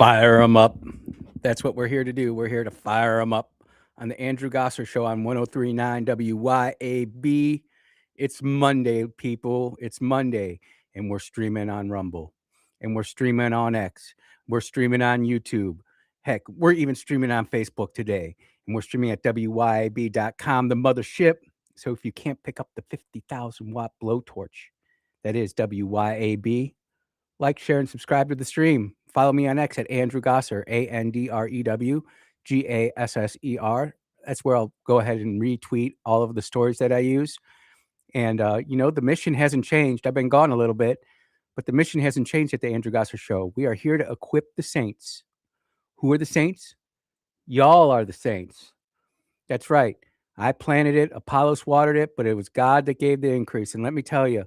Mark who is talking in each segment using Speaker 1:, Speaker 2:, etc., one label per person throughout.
Speaker 1: Fire them up. That's what we're here to do. We're here to fire them up on the Andrew Gosser Show on 1039 WYAB. It's Monday, people. It's Monday, and we're streaming on Rumble, and we're streaming on X. We're streaming on YouTube. Heck, we're even streaming on Facebook today, and we're streaming at WYAB.com, the mothership. So if you can't pick up the 50,000 watt blowtorch, that is WYAB. Like, share, and subscribe to the stream. Follow me on X at Andrew Gosser, AndrewGasser. That's where I'll go ahead and retweet all of the stories that I use. And, the mission hasn't changed. I've been gone a little bit, but the mission hasn't changed at the Andrew Gosser Show. We are here to equip the saints. Who are the saints? Y'all are the saints. That's right. I planted it. Apollos watered it, but it was God that gave the increase. And let me tell you,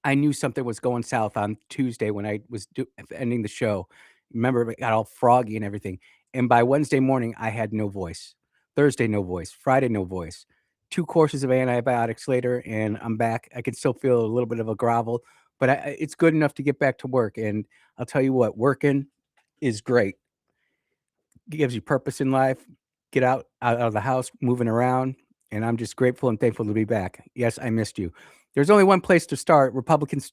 Speaker 1: I knew something was going south on Tuesday when I was ending the show. Remember, it got all froggy and everything. And by Wednesday morning, I had no voice. Thursday, no voice. Friday, no voice. 2 courses of antibiotics later, and I'm back. I can still feel a little bit of a grovel, but it's good enough to get back to work. And I'll tell you what, working is great. It gives you purpose in life. Get out of the house, moving around. And I'm just grateful and thankful to be back. Yes, I missed you. There's only one place to start: Republicans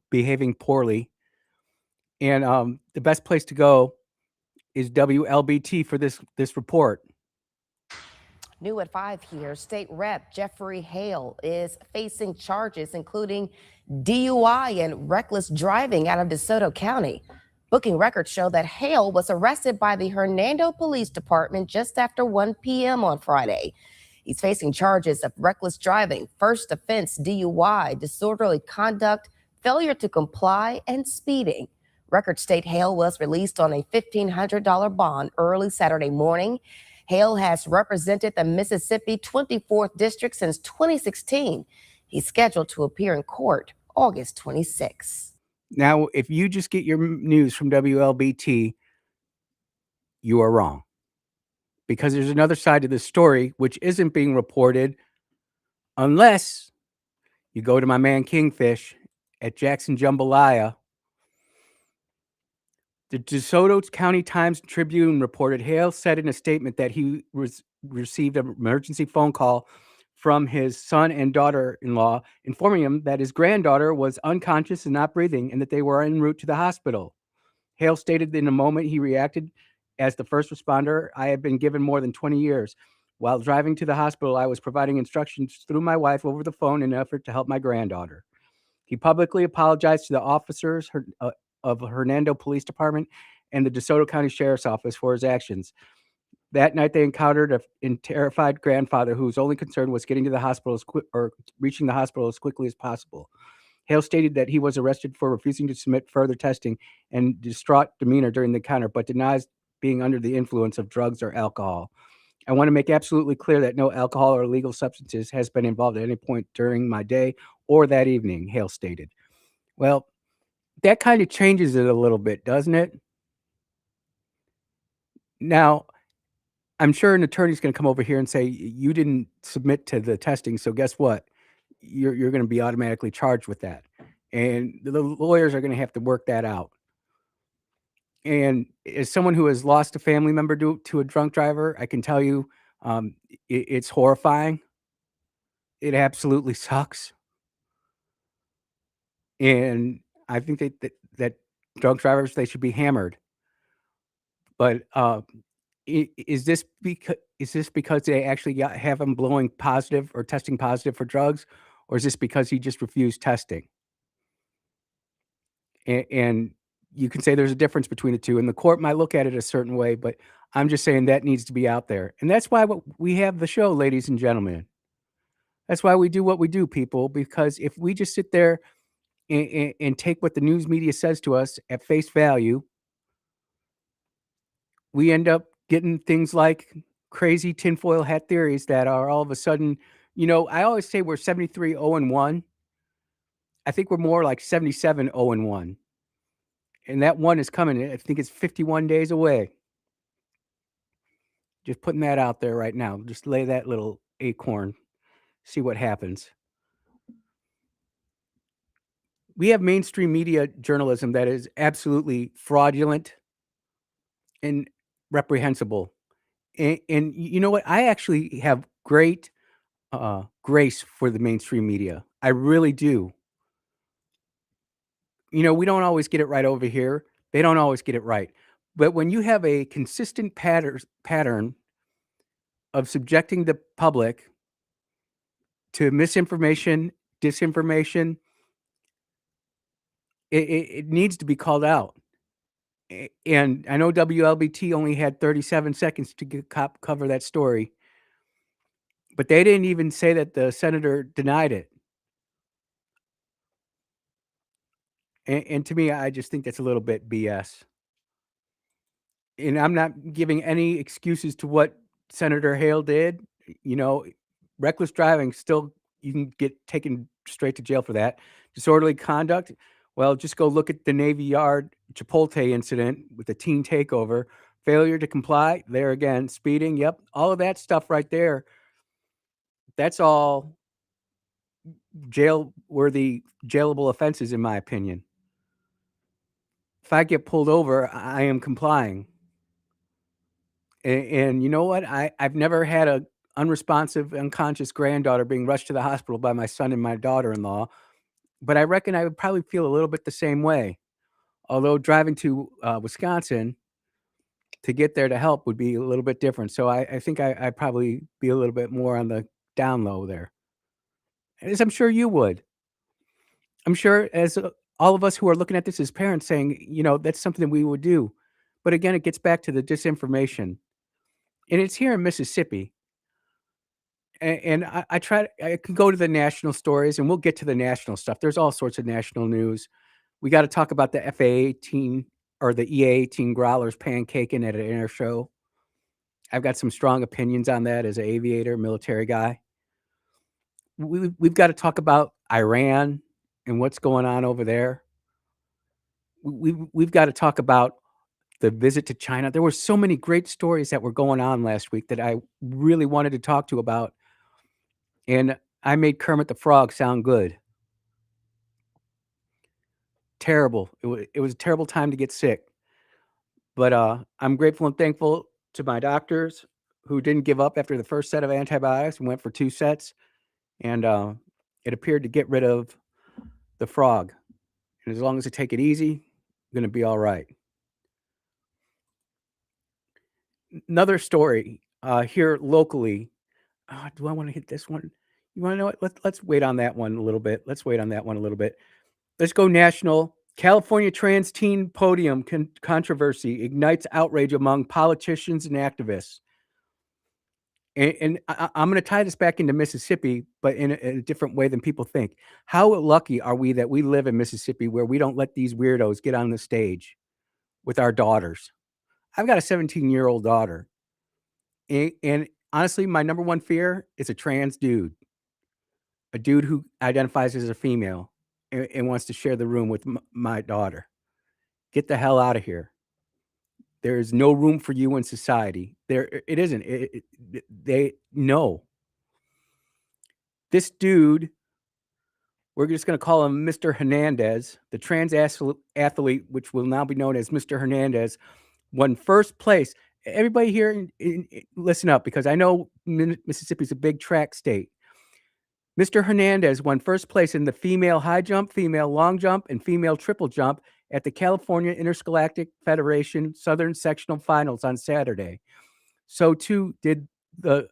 Speaker 1: behaving poorly. And the best place to go is WLBT for this report.
Speaker 2: New at 5 here, State Rep Jeffrey Hale is facing charges including DUI and reckless driving out of DeSoto County. Booking records show that Hale was arrested by the Hernando Police Department just after 1 p.m. on Friday. He's facing charges of reckless driving, first offense DUI, disorderly conduct, failure to comply, and speeding. Records state Hale was released on a $1,500 bond early Saturday morning. Hale has represented the Mississippi 24th District since 2016. He's scheduled to appear in court August 26.
Speaker 1: Now, if you just get your news from WLBT, you are wrong. Because there's another side to this story which isn't being reported unless you go to my man Kingfish at Jackson Jambalaya. The DeSoto County Times-Tribune reported Hale said in a statement that he received an emergency phone call from his son and daughter-in-law informing him that his granddaughter was unconscious and not breathing and that they were en route to the hospital. Hale stated in a moment he reacted, "As the first responder I have been given more than 20 years. While driving to the hospital, I was providing instructions through my wife over the phone in an effort to help my granddaughter." He publicly apologized to the officers of Hernando Police Department and the DeSoto County Sheriff's Office for his actions. That night, they encountered a terrified grandfather whose only concern was getting to the hospital reaching the hospital as quickly as possible. Hale stated that he was arrested for refusing to submit further testing and distraught demeanor during the encounter, but denies being under the influence of drugs or alcohol. "I want to make absolutely clear that no alcohol or illegal substances has been involved at any point during my day or that evening," Hale stated. Well, that kind of changes it a little bit, doesn't it? Now, I'm sure an attorney's going to come over here and say, "You didn't submit to the testing, so guess what? You're going to be automatically charged with that." And the lawyers are going to have to work that out. And as someone who has lost a family member to a drunk driver, I can tell you, it's horrifying. It absolutely sucks. And I think that drunk drivers, they should be hammered. But is this because they actually have him blowing positive or testing positive for drugs, or is this because he just refused testing? And you can say there's a difference between the two, and the court might look at it a certain way, but I'm just saying that needs to be out there. And that's why we have the show, ladies and gentlemen. That's why we do what we do, people, because if we just sit there and take what the news media says to us at face value, we end up getting things like crazy tinfoil hat theories that are all of a sudden, I always say we're 73-0-1. I think we're more like 77-0-1. And that one is coming. I think it's 51 days away. Just putting that out there right now. Just lay that little acorn. See what happens. We have mainstream media journalism that is absolutely fraudulent and reprehensible. And you know what? I actually have great grace for the mainstream media. I really do. You know, we don't always get it right over here. They don't always get it right. But when you have a consistent pattern of subjecting the public to misinformation, disinformation, it needs to be called out. And I know WLBT only had 37 seconds to cover that story, but they didn't even say that the senator denied it. And to me, I just think that's a little bit BS. And I'm not giving any excuses to what Senator Hale did. You know, reckless driving still you can get taken straight to jail for that. Disorderly conduct, well, just go look at the Navy Yard Chipotle incident with the teen takeover. Failure to comply, there again, speeding, yep, all of that stuff right there. That's all jail-worthy, jailable offenses, in my opinion. If I get pulled over, I am complying. And you know what? I've never had a unresponsive, unconscious granddaughter being rushed to the hospital by my son and my daughter-in-law, but I reckon I would probably feel a little bit the same way. Although driving to, Wisconsin to get there to help would be a little bit different. So I think I'd probably be a little bit more on the down low there, as I'm sure you would. I'm sure as, all of us who are looking at this as parents saying, you know, that's something that we would do. But again, it gets back to the disinformation, and it's here in Mississippi. And I try I can go to the national stories, and we'll get to the national stuff. There's all sorts of national news. We gotta talk about the FA-18 or the EA-18 growlers pancaking at an air show. I've got some strong opinions on that as an aviator, military guy. We've gotta talk about Iran and what's going on over there. We've gotta talk about the visit to China. There were so many great stories that were going on last week that I really wanted to talk to about, and I made Kermit the Frog sound good. Terrible. It was a terrible time to get sick, but, I'm grateful and thankful to my doctors who didn't give up after the first set of antibiotics and went for 2 sets, and, it appeared to get rid of the frog, and as long as I take it easy, I'm gonna be alright. Another story, here locally, do I wanna hit this one? You wanna know what? Let's wait on that one a little bit. Let's wait on that one a little bit. Let's go national. California trans teen podium controversy ignites outrage among politicians and activists. And I'm going to tie this back into Mississippi, but in a different way than people think. How lucky are we that we live in Mississippi where we don't let these weirdos get on the stage with our daughters? I've got a 17-year-old daughter. And honestly, my number one fear is a trans dude, a dude who identifies as a female and wants to share the room with my daughter. Get the hell out of here. There is no room for you in society. It isn't. They no. This dude, we're just going to call him Mr. Hernandez, the trans athlete, which will now be known as Mr. Hernandez, won first place. Everybody here, listen up, because I know Mississippi's a big track state. Mr. Hernandez won first place in the female high jump, female long jump, and female triple jump at the California Interscholastic Federation Southern Sectional Finals on Saturday. So too did the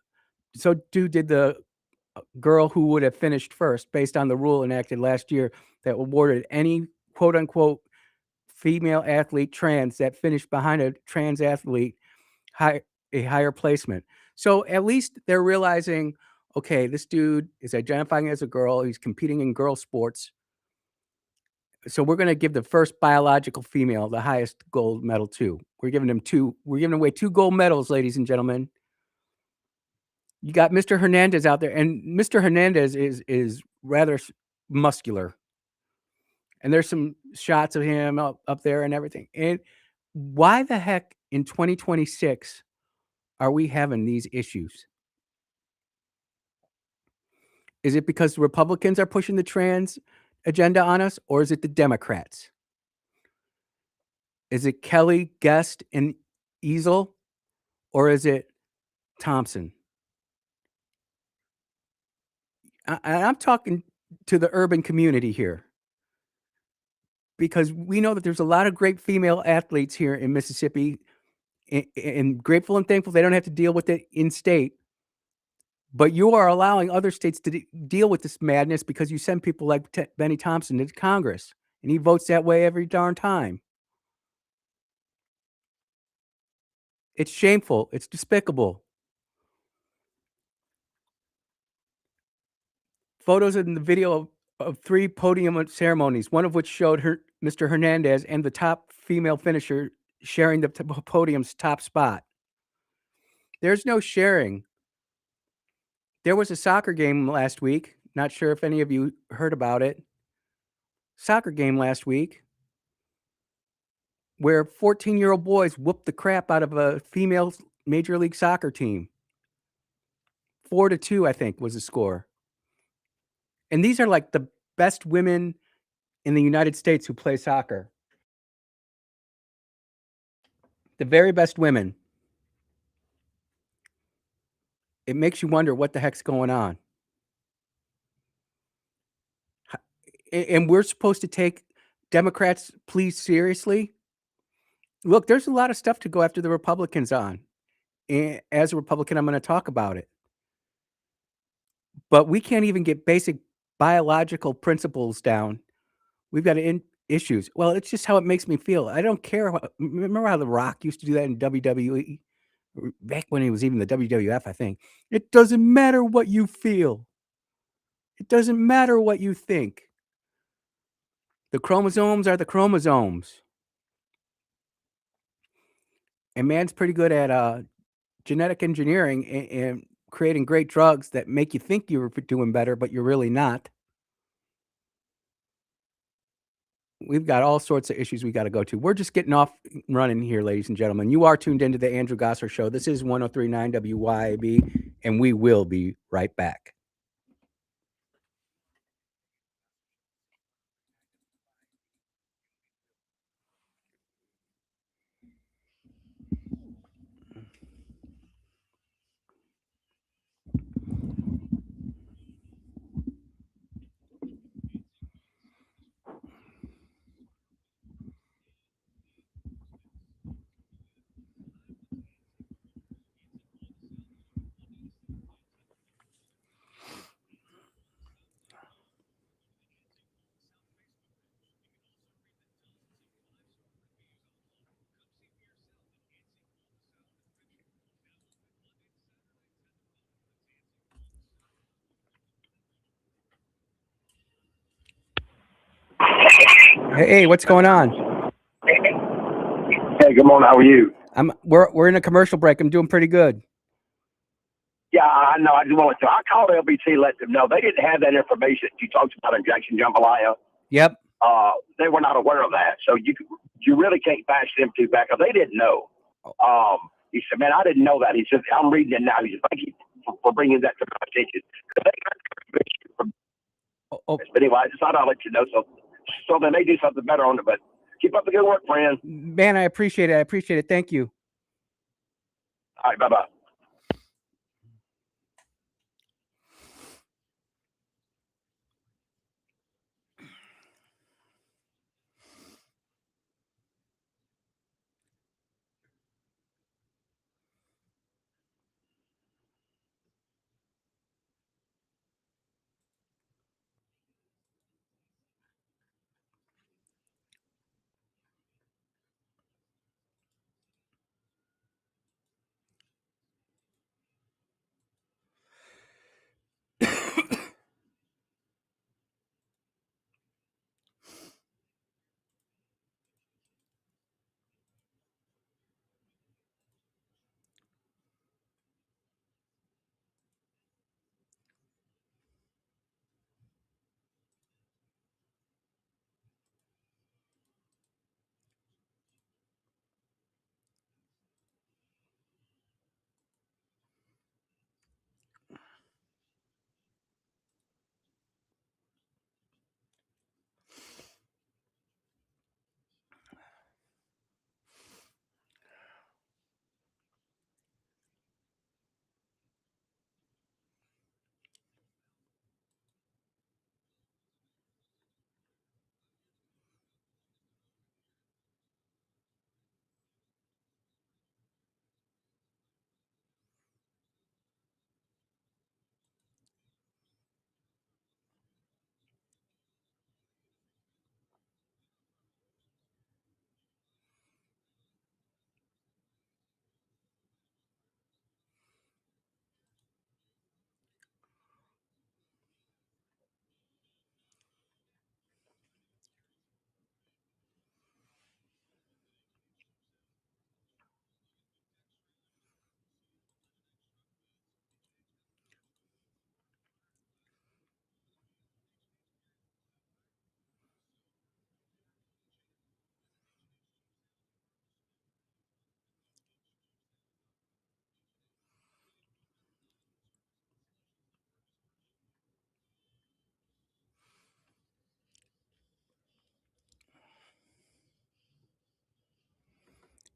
Speaker 1: girl who would have finished first based on the rule enacted last year that awarded any quote unquote female athlete trans that finished behind a trans athlete a higher placement. So at least they're realizing, okay, this dude is identifying as a girl. He's competing in girl sports. So we're going to give the first biological female the highest gold medal too. We're giving away 2 gold medals, ladies and gentlemen. You got Mr. Hernandez out there, and Mr. Hernandez is rather muscular. And there's some shots of him up there and everything. And why the heck in 2026 are we having these issues? Is it because the Republicans are pushing the trans agenda on us, or is it the Democrats? Is it Kelly Guest and Easel or is it Thompson? I'm talking to the urban community here because we know that there's a lot of great female athletes here in Mississippi, and grateful and thankful they don't have to deal with it in state. But you are allowing other states to deal with this madness because you send people like Benny Thompson to Congress, and he votes that way every darn time. It's shameful. It's despicable. Photos and the video of 3 podium ceremonies, one of which showed Mr. Hernandez and the top female finisher sharing the podium's top spot. There's no sharing. There was a soccer game last week. Not sure if any of you heard about it. Soccer game last week where 14-year-old boys whooped the crap out of a female Major League Soccer team. 4-2, I think, was the score. And these are like the best women in the United States who play soccer. The very best women. It makes you wonder what the heck's going on. And we're supposed to take Democrats' pleas seriously? Look, there's a lot of stuff to go after the Republicans on. And as a Republican, I'm gonna talk about it. But we can't even get basic biological principles down. We've got issues. Well, it's just how it makes me feel. I don't care. Remember how The Rock used to do that in WWE? Back when he was even the WWF, I think. It doesn't matter what you feel. It doesn't matter what you think. The chromosomes are the chromosomes. And man's pretty good at genetic engineering and creating great drugs that make you think you're doing better, but you're really not. We've got all sorts of issues we got to go to. We're just getting off running here, ladies and gentlemen. You are tuned into the Andrew Gosser Show. This is 103.9 WYAB, and we will be right back. Hey, what's going on?
Speaker 3: Hey, good morning. How are you?
Speaker 1: We're in a commercial break. I'm doing pretty good.
Speaker 3: Yeah, I know. I just wanted to. I called LBC, let them know they didn't have that information you talked about in Jackson Jambalaya.
Speaker 1: Yep.
Speaker 3: They were not aware of that, so you really can't bash them two back up. They didn't know. He said, "Man, I didn't know that." He said, "I'm reading it now." He said, "Thank you for bringing that to my attention." But anyway, I just thought I'd let you know so they may do something better on it. But keep up the good work, friend.
Speaker 1: Man, I appreciate it. Thank you.
Speaker 3: All right, bye-bye.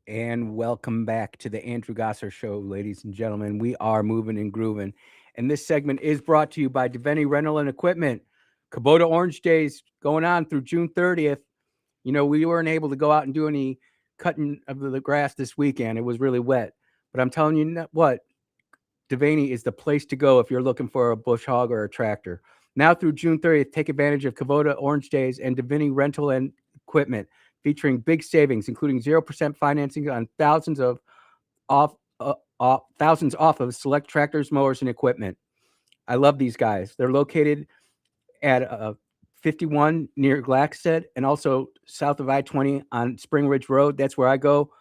Speaker 1: And welcome back to the Andrew Gosser Show, ladies and gentlemen. We are moving and grooving. And this segment is brought to you by Devaney Rental and Equipment. Kubota Orange Days going on through June 30th. You know, we weren't able to go out and do any cutting of the grass this weekend. It was really wet. But I'm telling you what, Devaney is the place to go if you're looking for a bush hog or a tractor. Now through June 30th, take advantage of Kubota Orange Days and Devaney Rental and Equipment, featuring big savings, including 0% financing on thousands off of select tractors, mowers, and equipment. I love these guys. They're located at 51 near Glaxted and also south of I-20 on Spring Ridge Road. That's where I go.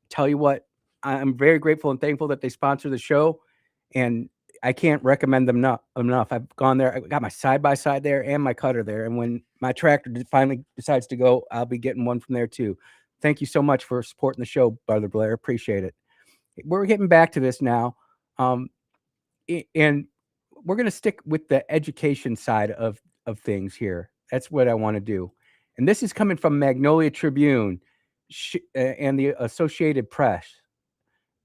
Speaker 1: Tell you what, I'm very grateful and thankful that they sponsor the show, and I can't recommend them enough. I've gone there. I got my side-by-side there and my cutter there, and when my tractor finally decides to go, I'll be getting one from there too. Thank you so much for supporting the show, Brother Blair. Appreciate it. We're getting back to this now, and we're going to stick with the education side of things here. That's what I want to do. And this is coming from Magnolia Tribune and the Associated Press.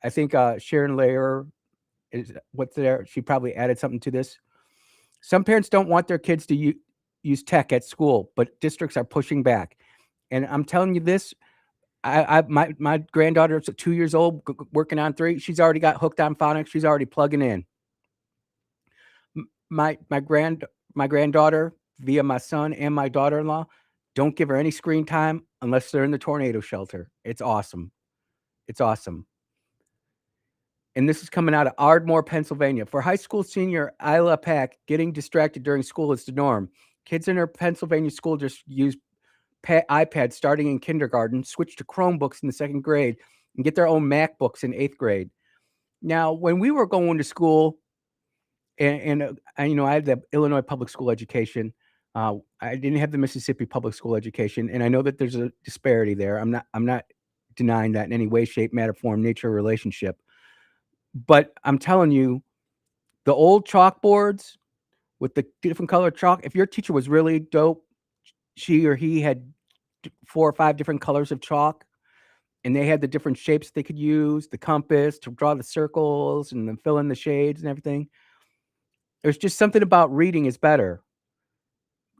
Speaker 1: I think Sharon Layer is what's there. She probably added something to this. Some parents don't want their kids to use tech at school, but districts are pushing back. And I'm telling you this, my granddaughter is 2 years old, working on 3. She's already got hooked on phonics. She's already plugging in. My granddaughter, via my son and my daughter-in-law, don't give her any screen time unless they're in the tornado shelter. It's awesome. It's awesome. And this is coming out of Ardmore, Pennsylvania. For high school senior Isla Pack, getting distracted during school is the norm. Kids in her Pennsylvania school just use iPads starting in kindergarten, switch to Chromebooks in the 2nd grade, and get their own MacBooks in 8th grade. Now, when we were going to school, and I had the Illinois public school education. I didn't have the Mississippi public school education, and I know that there's a disparity there. I'm not denying that in any way, shape, matter, form, nature, or relationship. But I'm telling you, the old chalkboards with the different color chalk, if your teacher was really dope, she or he had 4 or 5 different colors of chalk, and they had the different shapes they could use, the compass to draw the circles and then fill in the shades and everything. There's just something about reading is better.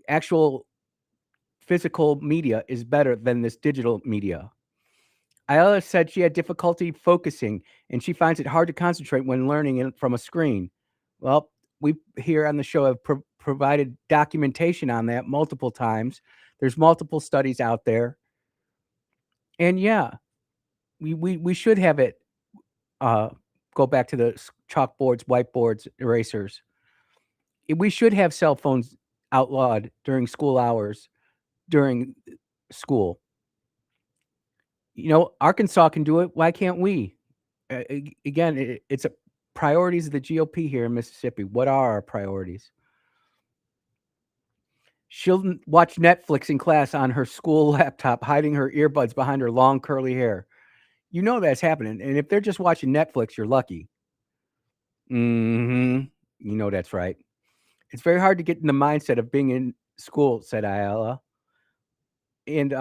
Speaker 1: Actual physical media is better than this digital media. Ayala said she had difficulty focusing, and she finds it hard to concentrate when learning from a screen. Well, we here on the show have provided documentation on that multiple times. There's multiple studies out there. And yeah, we should have it go back to the chalkboards, whiteboards, erasers. We should have cell phones outlawed during school hours, during school. You know, Arkansas can do it. Why can't we? Again, it's a priorities of the GOP here in Mississippi. What are our priorities? She'll watch Netflix in class on her school laptop, hiding her earbuds behind her long curly hair. You know that's happening. And if they're just watching Netflix, you're lucky. You know that's right. It's very hard to get in the mindset of being in school, said Ayala. And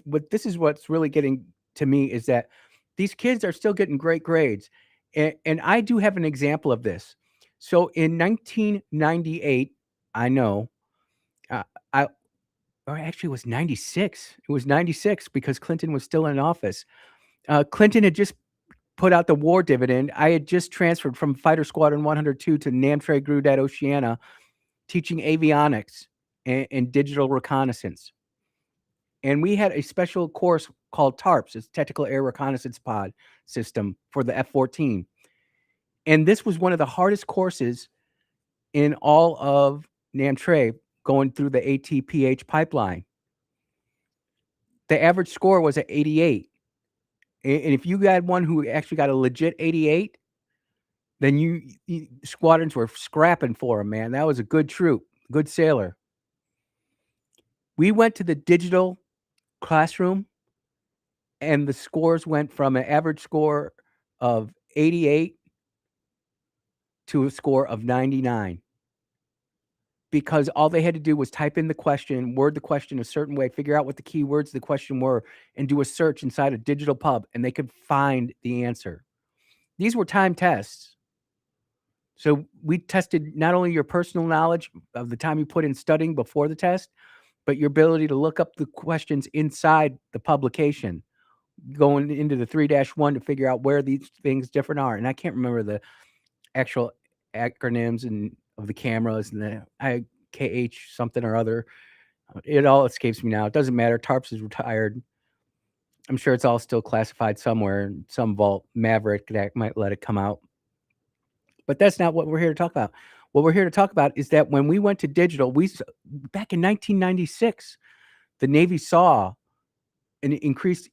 Speaker 1: but this is what's really getting to me is that these kids are still getting great grades. And I do have an example of this. So in 1998, I know, actually it was 96. It was 96 because Clinton was still in office. Clinton had just put out the war dividend. I had just transferred from Fighter Squadron 102 to Namtre Grud at Oceana, teaching avionics and digital reconnaissance. And we had a special course called TARPS. It's Tactical Air Reconnaissance Pod System for the F-14. And this was one of the hardest courses in all of Namtre going through the ATPH pipeline. The average score was at 88. And if you had one who actually got a legit 88, then you squadrons were scrapping for him, man. That was a good troop, good sailor. We went to the digital classroom, and the scores went from an average score of 88 to a score of 99. because all they had to do was type in the question, word the question a certain way, figure out what the keywords of the question were, and do a search inside a digital pub, and they could find the answer. These were time tests. So we tested not only your personal knowledge of the time you put in studying before the test, but your ability to look up the questions inside the publication, going into the 3-1 to figure out where these things different are. And I can't remember the actual acronyms and of the cameras and the IKH something or other. It all escapes me now. It doesn't matter. TARPS is retired. I'm sure it's all still classified somewhere in some vault. Maverick that might let it come out. But that's not what we're here to talk about. What we're here to talk about is that when we went to digital, back in 1996, the Navy saw an increase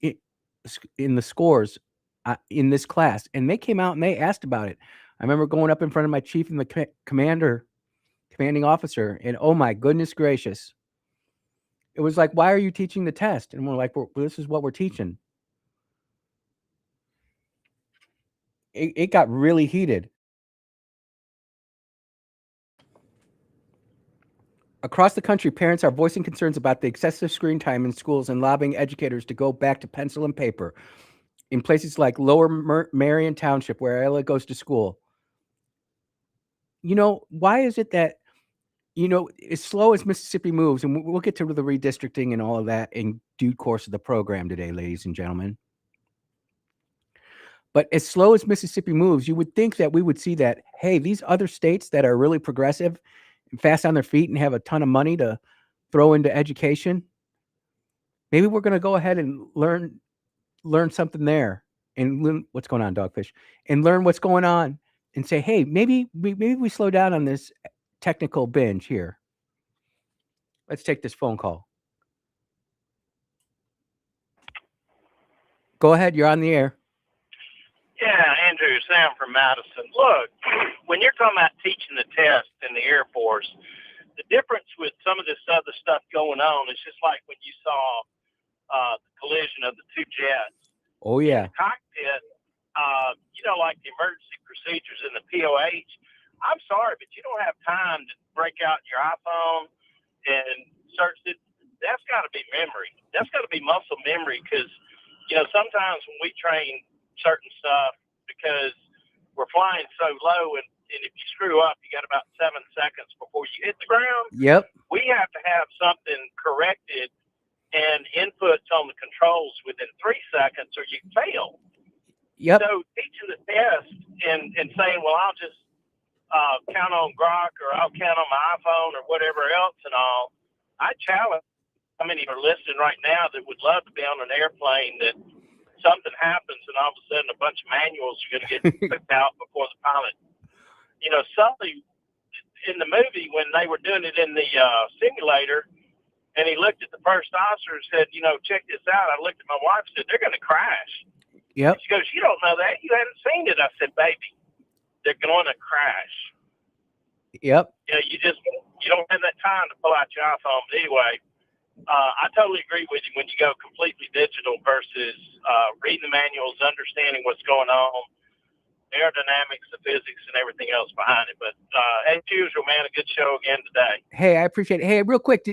Speaker 1: in the scores in this class, and they came out and they asked about it. I remember going up in front of my chief and the commanding officer, and oh my goodness gracious, it was like, why are you teaching the test? And we're like, well, this is what we're teaching. It got really heated. Across the country, parents are voicing concerns about the excessive screen time in schools and lobbying educators to go back to pencil and paper. In places like Lower Marion Township, where Ella goes to school, why is it that, as slow as Mississippi moves, and we'll get to the redistricting and all of that in due course of the program today, ladies and gentlemen. But as slow as Mississippi moves, you would think that we would see that, hey, these other states that are really progressive and fast on their feet and have a ton of money to throw into education, maybe we're going to go ahead and learn something there and what's going on, Dogfish, and learn what's going on and say, hey, maybe we slow down on this technical binge here. Let's take this phone call. Go ahead. You're on the air.
Speaker 4: Yeah, Andrew, Sam from Madison. Look, when you're talking about teaching the test in the Air Force, the difference with some of this other stuff going on is just like when you saw the collision of the two jets.
Speaker 1: Oh, yeah.
Speaker 4: In the cockpit, like the emergency procedures in the POH. I'm sorry, but you don't have time to break out your iPhone and search it. That's got to be memory. That's got to be muscle memory because, sometimes when we train certain stuff, because we're flying so low and if you screw up, you got about 7 seconds before you hit the ground.
Speaker 1: Yep.
Speaker 4: We have to have something corrected and inputs on the controls within 3 seconds or you fail.
Speaker 1: Yep.
Speaker 4: So teaching the test and saying, well, I'll just count on Grok or I'll count on my iPhone or whatever else and all, I challenge how many are listening right now that would love to be on an airplane that something happens and all of a sudden a bunch of manuals are going to get picked out before the pilot. Sully in the movie when they were doing it in the simulator and he looked at the first officer and said, check this out. I looked at my wife and said, they're going to crash.
Speaker 1: Yep.
Speaker 4: She goes, you don't know that. You haven't seen it. I said, baby, they're going to crash.
Speaker 1: Yep.
Speaker 4: You don't have that time to pull out your iPhone. But anyway, I totally agree with you when you go completely digital versus reading the manuals, understanding what's going on, aerodynamics, the physics, and everything else behind it. But as usual, man, a good show again today.
Speaker 1: Hey, I appreciate it. Hey, real quick,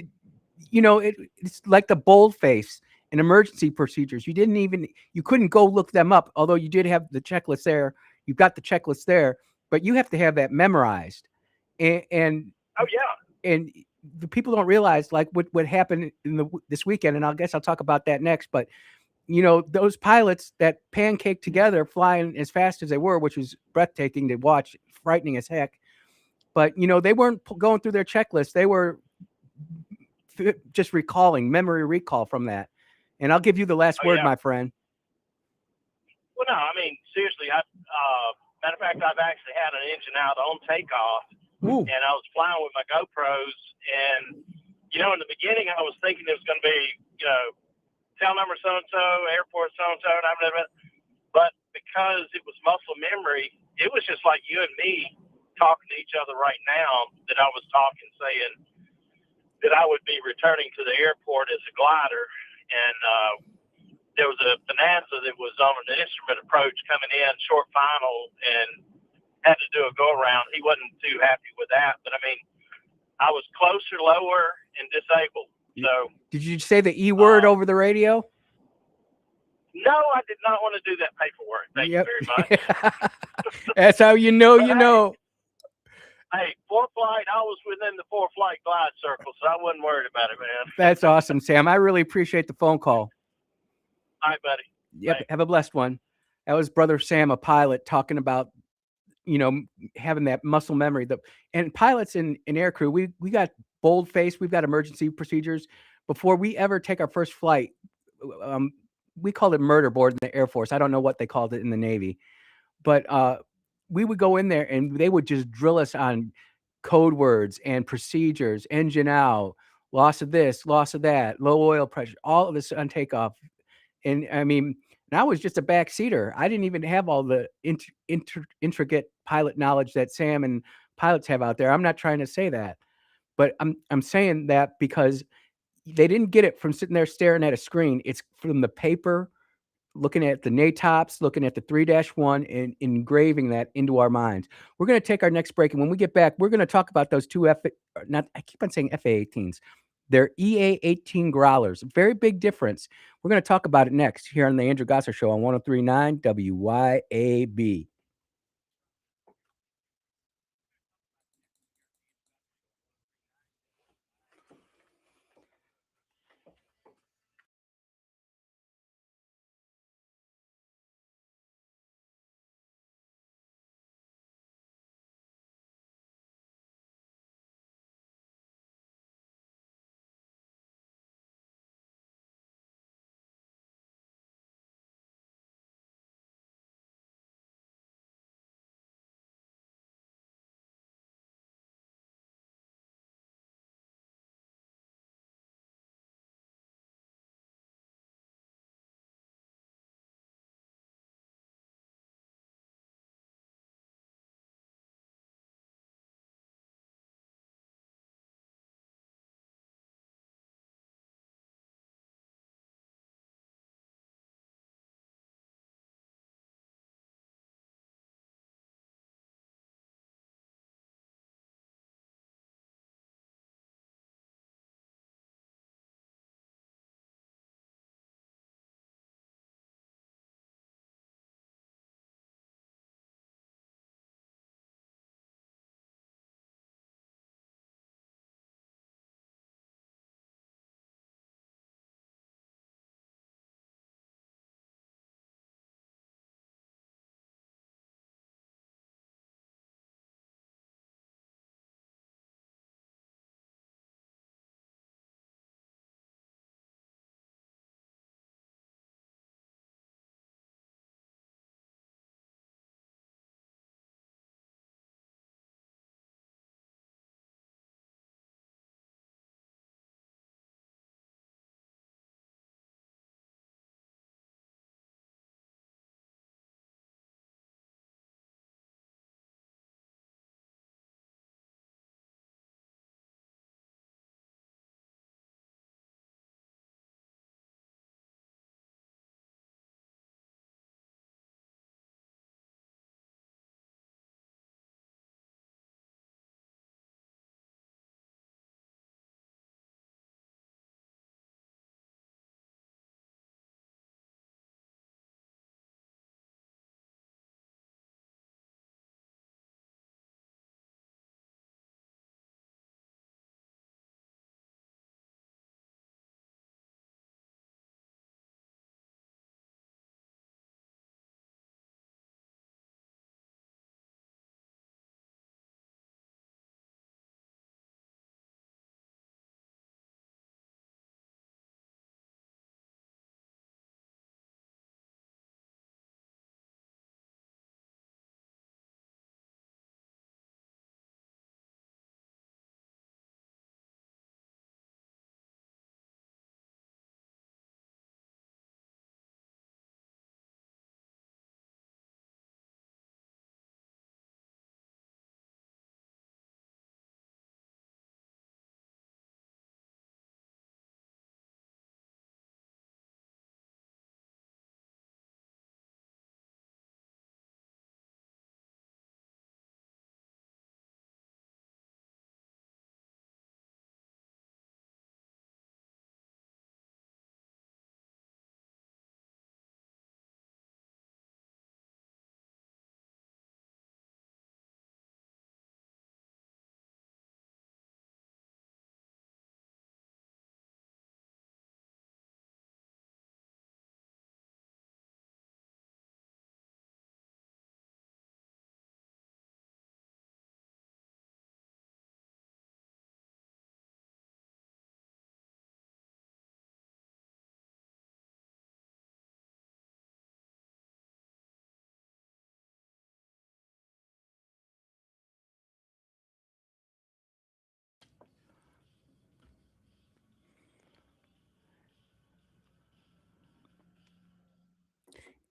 Speaker 1: it's like the boldface and emergency procedures. You couldn't go look them up, although you did have the checklist there. You've got the checklist there, but you have to have that memorized. And
Speaker 4: oh yeah,
Speaker 1: and the people don't realize like what happened this weekend, and I guess I'll talk about that next. But those pilots that pancaked together, flying as fast as they were, which was breathtaking to watch, frightening as heck. But they weren't going through their checklist; they were just memory recall from that. And I'll give you the last word, my friend.
Speaker 4: Well, no, I mean seriously. Matter of fact, I've actually had an engine out on takeoff.
Speaker 1: Ooh.
Speaker 4: And I was flying with my GoPros, and in the beginning, I was thinking it was going to be, tail number so and so, airport so and so, but because it was muscle memory, it was just like you and me talking to each other right now. That I was talking, saying that I would be returning to the airport as a glider, and there was a Bonanza that was on an instrument approach coming in, short final, and had to do a go around. He wasn't too happy with that, but I mean, I was closer, lower, and disabled. So
Speaker 1: did you say the E word over the radio?
Speaker 4: no, I did not want to do that paperwork. Thank you very much.
Speaker 1: That's how you know. You know.
Speaker 4: Hey, 4 flight, I was within the 4 flight glide circle, so I wasn't worried about it, man.
Speaker 1: That's awesome, Sam. I really appreciate the phone call.
Speaker 4: All right, buddy.
Speaker 1: Yep.
Speaker 4: Thanks.
Speaker 1: Have a blessed one. That was Brother Sam, a pilot, talking about, having that muscle memory. And pilots and air crew, we got bold face. We've got emergency procedures. Before we ever take our first flight, we called it murder board in the Air Force. I don't know what they called it in the Navy, but we would go in there and they would just drill us on code words and procedures, engine out, loss of this, loss of that, low oil pressure, all of this on takeoff. And I mean, and I was just a backseater. I didn't even have all the intricate pilot knowledge that Sam and pilots have out there. I'm not trying to say that, but I'm saying that because they didn't get it from sitting there staring at a screen. It's from the paper, looking at the NATOPS, looking at the 3-1 and engraving that into our minds. We're going to take our next break. And when we get back, we're going to talk about those two I keep on saying FA-18s. They're EA-18 Growlers. Very big difference. We're going to talk about it next here on the Andrew Gosser Show on 103.9 WYAB.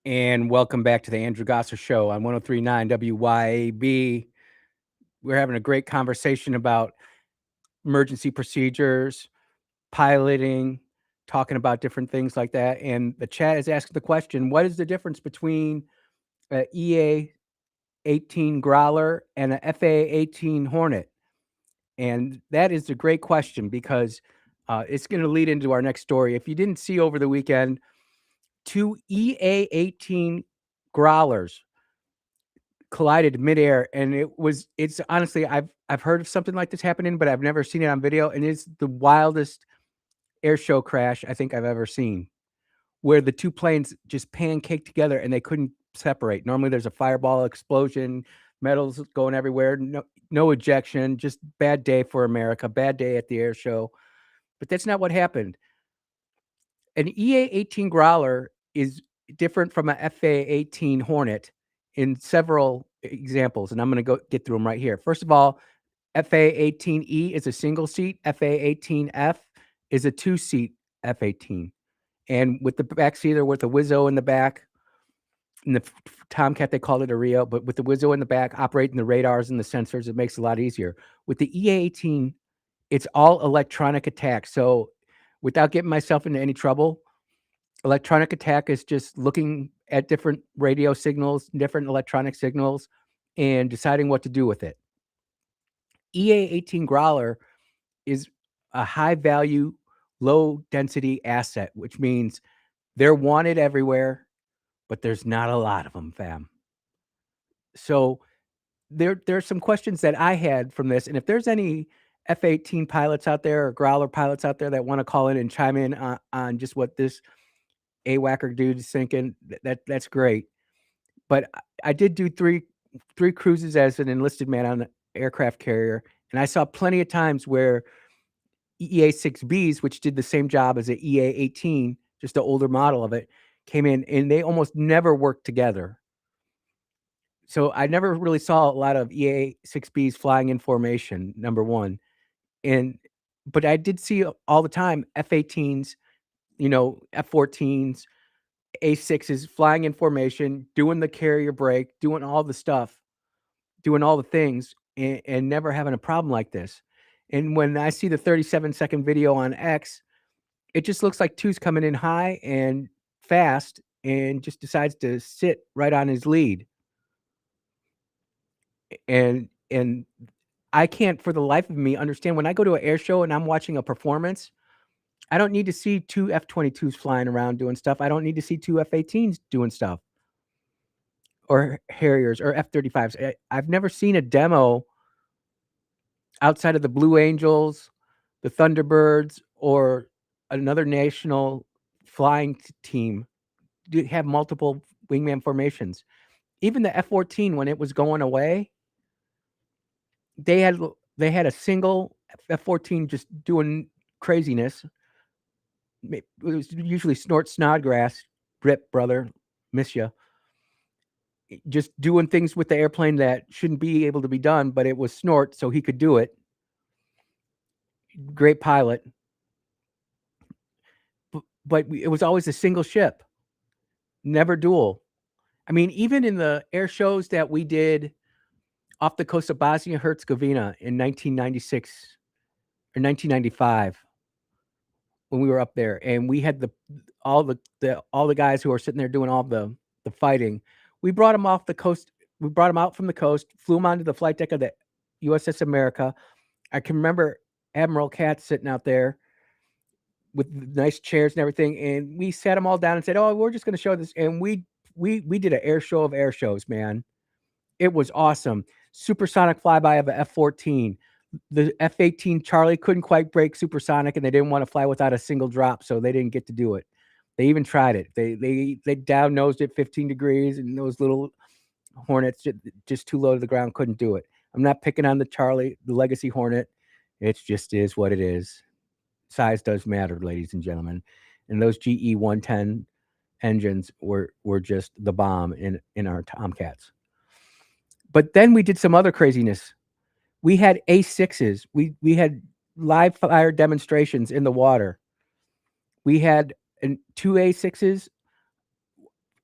Speaker 1: And welcome back to the Andrew Gosser Show on 103.9 WYAB. We're having a great conversation about emergency procedures, piloting, talking about different things like that. And the chat is asking the question, what is the difference between an EA-18 Growler and an FA-18 Hornet? And that is a great question because it's going to lead into our next story. If you didn't see over the weekend, 2 EA-18 Growlers collided midair, and it's honestly, I've heard of something like this happening, but I've never seen it on video, and it's the wildest air show crash I think I've ever seen, where the two planes just pancaked together and they couldn't separate. Normally there's a fireball explosion, metals going everywhere, no ejection, just bad day for America, bad day at the air show. But that's not what happened. An EA-18 Growler is different from a FA-18 Hornet in several examples, and I'm going to go get through them right here. First of all, FA-18E is a single seat. FA-18F is a two-seat F-18. And with the back seat or with a Wizzo in the back, in the Tomcat, they called it a Rio, but with the Wizzo in the back, operating the radars and the sensors, it makes it a lot easier. With the EA-18, it's all electronic attack. So without getting myself into any trouble, electronic attack is just looking at different radio signals, different electronic signals, and deciding what to do with it. EA-18 Growler is a high-value, low-density asset, which means they're wanted everywhere, but there's not a lot of them, fam. So there's some questions that I had from this, and if there's any F-18 pilots out there or Growler pilots out there that want to call in and chime in on just what this AWACR dude is thinking, that's great. But I did do three cruises as an enlisted man on an aircraft carrier, and I saw plenty of times where EA-6Bs, which did the same job as an EA-18, just the older model of it, came in, and they almost never worked together. So I never really saw a lot of EA-6Bs flying in formation, number one. But I did see all the time F-18s, F-14s, A-6s flying in formation, doing the carrier break, doing all the stuff, doing all the things, and never having a problem like this. And when I see the 37-second video on X, it just looks like two's coming in high and fast and just decides to sit right on his lead. And I can't for the life of me understand when I go to an air show and I'm watching a performance, I don't need to see two F-22s flying around doing stuff. I don't need to see two F-18s doing stuff or Harriers or F-35s. I've never seen a demo outside of the Blue Angels, the Thunderbirds, or another national flying team have multiple wingman formations. Even the F-14, when it was going away, they had a single F-14 just doing craziness. It was usually Snort Snodgrass, Rip, brother, miss ya. Just doing things with the airplane that shouldn't be able to be done, but it was Snort, so he could do it. Great pilot. But it was always a single ship, never dual. I mean, even in the air shows that we did off the coast of Bosnia-Herzegovina in 1996 or 1995, when we were up there, and we had all the guys who are sitting there doing all the fighting. We brought them off the coast. We brought them out from the coast, flew them onto the flight deck of the USS America. I can remember Admiral Katz sitting out there with nice chairs and everything, and we sat them all down and said, "Oh, we're just going to show this." And we did an air show of air shows, man. It was awesome. Supersonic flyby of a F-14. The F-18 Charlie couldn't quite break supersonic, and they didn't want to fly without a single drop, so they didn't get to do it. They even tried it. They down nosed it 15 degrees, and those little Hornets just too low to the ground couldn't do it. I'm not picking on the Charlie, the Legacy Hornet. It just is what it is. Size does matter, ladies and gentlemen. And those GE 110 engines were just the bomb in our Tomcats. But then we did some other craziness. We had A6s. We had live fire demonstrations in the water. We had two A6s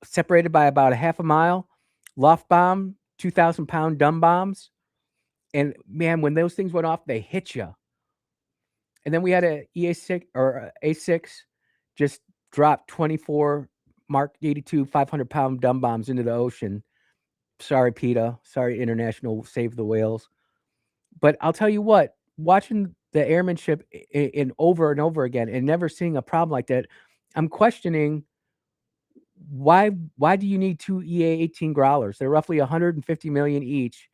Speaker 1: separated by about a half a mile, loft bomb, 2,000-pound dumb bombs. And man, when those things went off, they hit you. And then we had a EA6 or A6 just drop 24 Mark 82 500-pound dumb bombs into the ocean. Sorry, PETA. Sorry, International Save the Whales. But I'll tell you what, watching the airmanship in over and over again and never seeing a problem like that, I'm questioning why do you need two EA-18 Growlers? They're roughly 150 million each.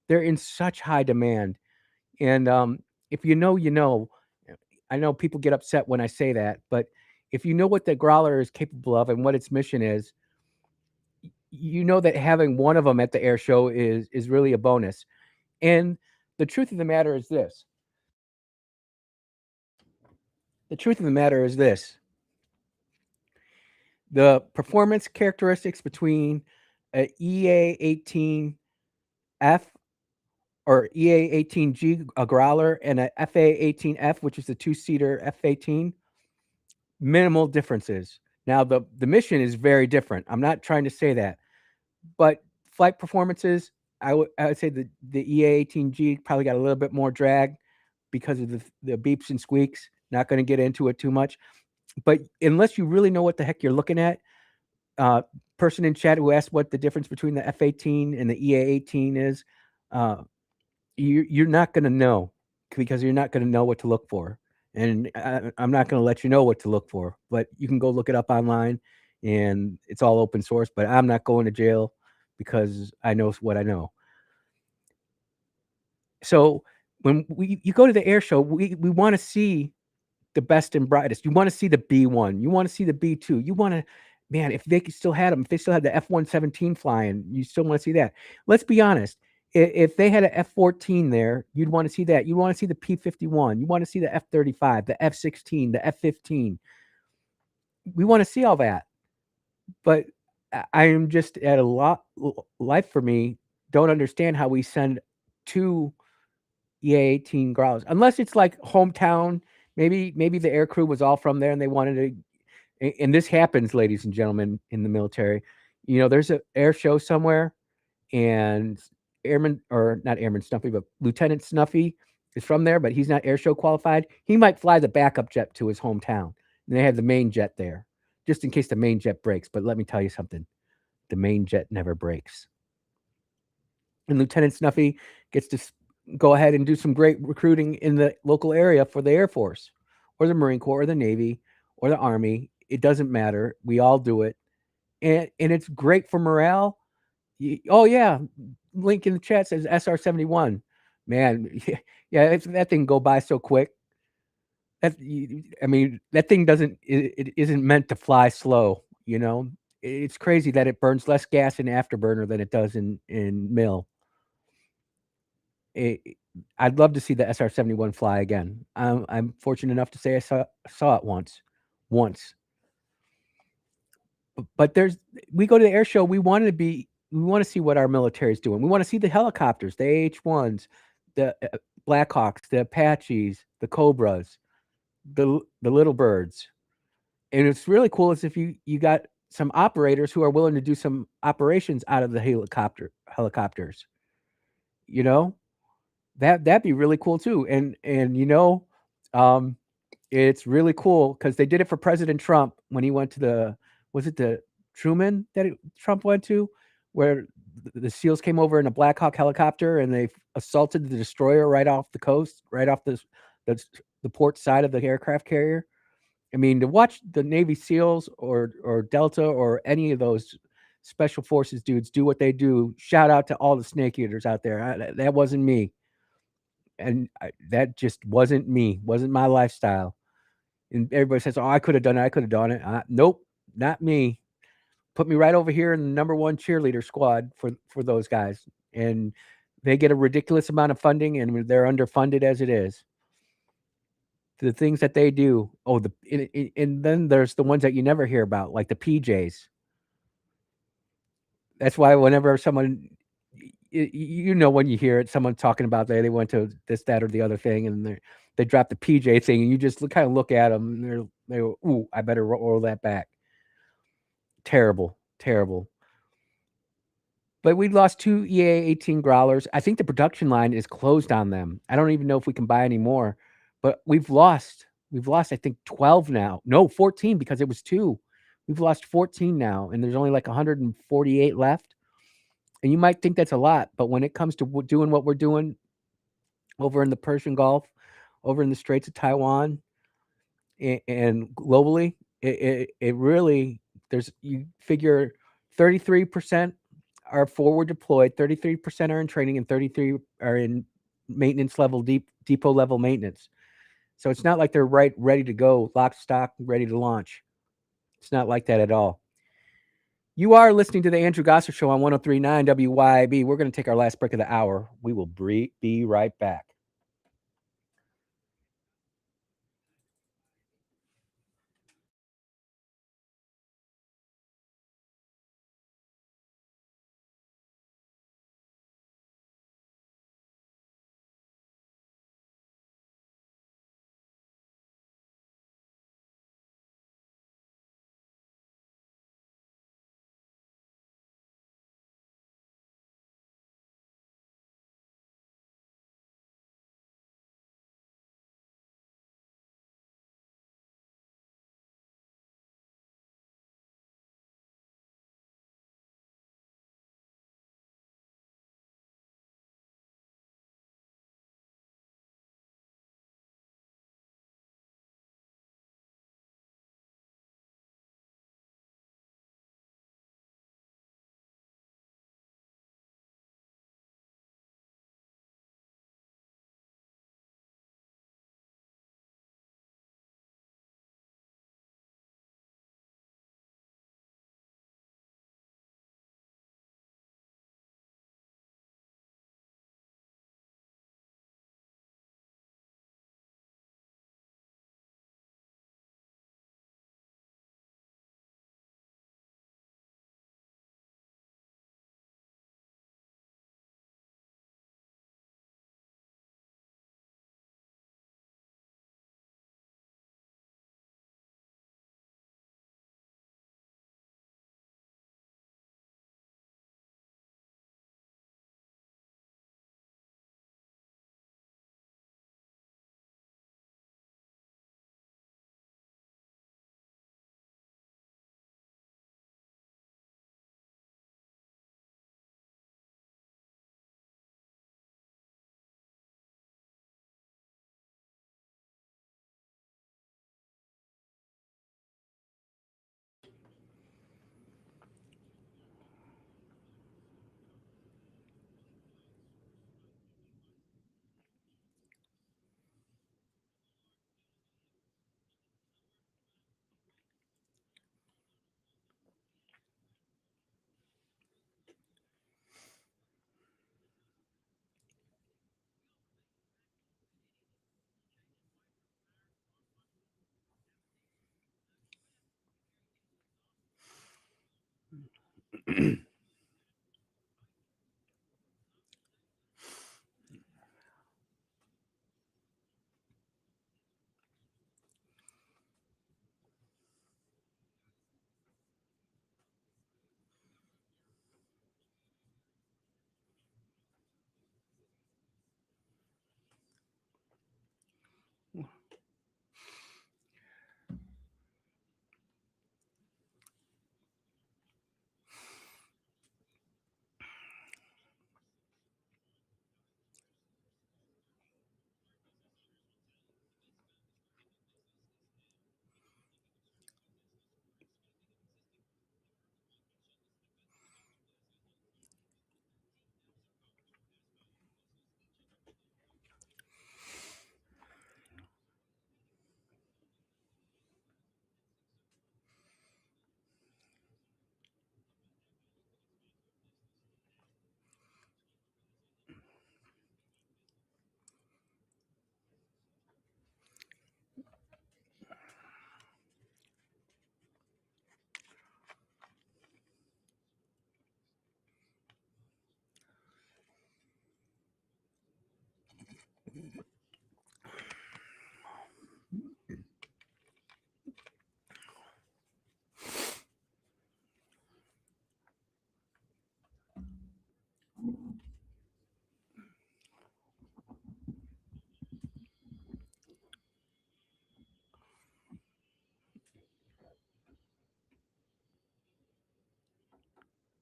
Speaker 1: They're in such high demand. And if you know, you know. I know people get upset when I say that, but if you know what the Growler is capable of and what its mission is, you know that having one of them at the air show is really a bonus. And the truth of the matter is this. The performance characteristics between a EA-18F or EA-18G, a Growler, and a FA-18F, which is the two-seater F-18, minimal differences. Now, the mission is very different. I'm not trying to say that. But flight performances, I would say the EA-18G probably got a little bit more drag because of the beeps and squeaks. Not going to get into it too much. But unless you really know what the heck you're looking at, person in chat who asked what the difference between the F-18 and the EA-18 is, you're not going to know because you're not going to know what to look for. And I'm not going to let you know what to look for, but you can go look it up online and it's all open source, but I'm not going to jail because I know what I know. So when you go to the air show, we want to see the best and brightest. You want to see the B1. You want to see the B2. You want to, man, if they still had them, if they still had the F-117 flying, you still want to see that. Let's be honest. If they had an F-14 there, you'd want to see that. You want to see the P-51. You want to see the F-35, the F-16, the F-15. We want to see all that. But I am just at a lot, life for me, don't understand how we send two EA-18 Growlers. Unless it's like hometown, maybe the air crew was all from there and they wanted to, and this happens, ladies and gentlemen, in the military. You know, there's an air show somewhere and Airman, or not Airman Snuffy, but Lieutenant Snuffy is from there, but he's not air show qualified. He might fly the backup jet to his hometown. And they have the main jet there, just in case the main jet breaks. But let me tell you something. The main jet never breaks. And Lieutenant Snuffy gets to go ahead and do some great recruiting in the local area for the Air Force or the Marine Corps or the Navy or the Army. It doesn't matter. We all do it. And it's great for morale. Oh, yeah. Link in the chat says SR-71. Man, yeah, that thing go by so quick. That thing isn't meant to fly slow, you know? It's crazy that it burns less gas in afterburner than it does in mill. I'd love to see the SR-71 fly again. I'm fortunate enough to say I saw it once. But we go to the air show. We want to see what our military is doing. We want to see the helicopters, the AH-1s, the Blackhawks, the Apaches, the Cobras, the Little Birds. And it's really cool is if you got some operators who are willing to do some operations out of the helicopters. You know, that'd be really cool too. And it's really cool because they did it for President Trump when he went to was it the Truman that Trump went to, where the SEALs came over in a Black Hawk helicopter and they assaulted the destroyer right off the coast, right off the port side of the aircraft carrier. I mean, to watch the Navy SEALs or Delta or any of those special forces dudes do what they do, shout out to all the snake eaters out there. That wasn't me. And that just wasn't me, wasn't my lifestyle. And everybody says, oh, I could have done it. Nope, not me. Put me right over here in the number one cheerleader squad for those guys. And they get a ridiculous amount of funding and they're underfunded as it is. The things that they do. Oh, and then there's the ones that you never hear about, like the PJs. That's why whenever someone, when you hear it, someone talking about they went to this, that, or the other thing, and they drop the PJ thing, and you just kind of look at them, and they go, ooh, I better roll that back. Terrible. terrible. But we lost 2 EA-18 growlers. I think the production line is closed on them. I don't even know if we can buy any more. But we've lost, I think, 12 now. No, 14 because it was 2. We've lost 14 now, and there's only like 148 left. And you might think that's a lot, but when it comes to doing what we're doing over in the Persian Gulf, over in the Straits of Taiwan, and globally, it really, you figure 33% are forward deployed, 33% are in training, and 33 are in maintenance level, depot level maintenance. So it's not like they're ready to go, lock, stock, ready to launch. It's not like that at all. You are listening to the Andrew Gosser Show on 103.9 WYAB. We're going to take our last break of the hour. We will be right back.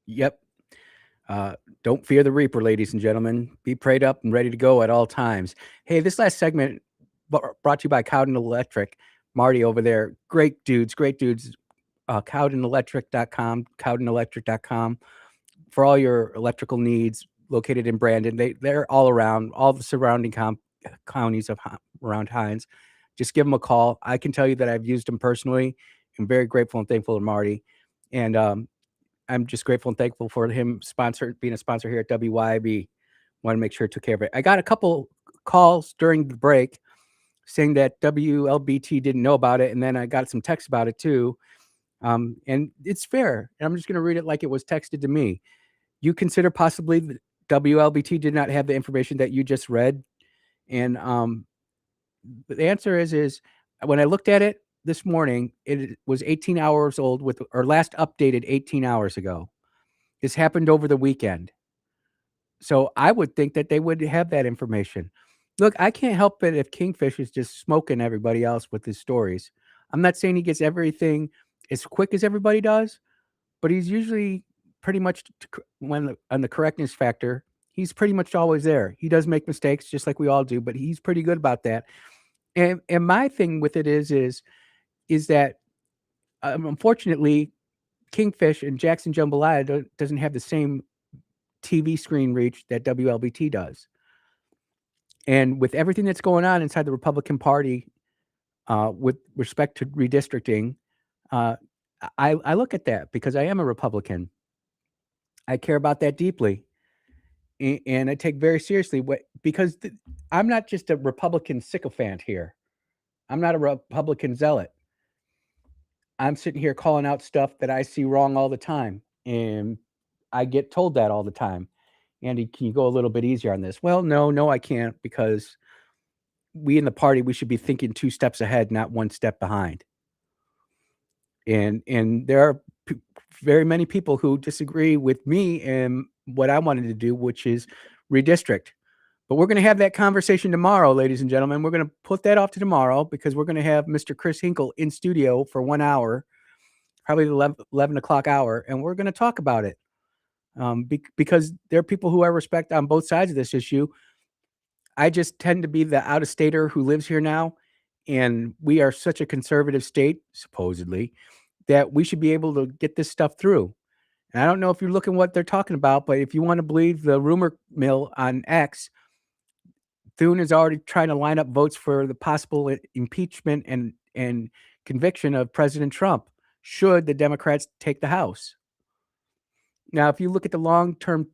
Speaker 1: Yep. Don't fear the reaper, ladies and gentlemen. Be prayed up and ready to go at all times. Hey, this last segment brought to you by Cowden Electric. Marty over there, great dudes, great dudes. CowdenElectric.com, CowdenElectric.com for all your electrical needs. Located in Brandon, they're all around, all the surrounding counties around Hines. Just give them a call. I can tell you that I've used them personally. I'm very grateful and thankful to Marty, and I'm just grateful and thankful for him being a sponsor here at WYAB. Want to make sure it took care of it. I got a couple calls during the break saying that WLBT didn't know about it, and then I got some texts about it too. And it's fair. And I'm just going to read it like it was texted to me. You consider possibly that WLBT did not have the information that you just read, and the answer is when I looked at it this morning, it was 18 hours old or last updated 18 hours ago. This happened over the weekend. So I would think that they would have that information. Look, I can't help it if Kingfish is just smoking everybody else with his stories. I'm not saying he gets everything as quick as everybody does, but he's usually pretty much on the correctness factor, he's pretty much always there. He does make mistakes just like we all do, but he's pretty good about that. And my thing with it is that unfortunately, Kingfish and Jackson Jambalaya doesn't have the same TV screen reach that WLBT does. And with everything that's going on inside the Republican Party, with respect to redistricting, I look at that because I am a Republican. I care about that deeply, and I take very seriously because I'm not just a Republican sycophant here. I'm not a Republican zealot. I'm sitting here calling out stuff that I see wrong all the time, and I get told that all the time. Andy, can you go a little bit easier on this? Well, no, I can't, because we in the party, we should be thinking 2 steps ahead, not 1 step behind. And there are very many people who disagree with me and what I wanted to do, which is redistrict. But we're going to have that conversation tomorrow, ladies and gentlemen. We're going to put that off to tomorrow because we're going to have Mr. Chris Hinkle in studio for 1 hour, probably the 11 o'clock hour, and we're going to talk about it. Because there are people who I respect on both sides of this issue. I just tend to be the out-of-stater who lives here now, and we are such a conservative state, supposedly, that we should be able to get this stuff through. And I don't know if you're looking what they're talking about, but if you want to believe the rumor mill on X, Thune is already trying to line up votes for the possible impeachment and conviction of President Trump, should the Democrats take the House. Now, if you look at the long-term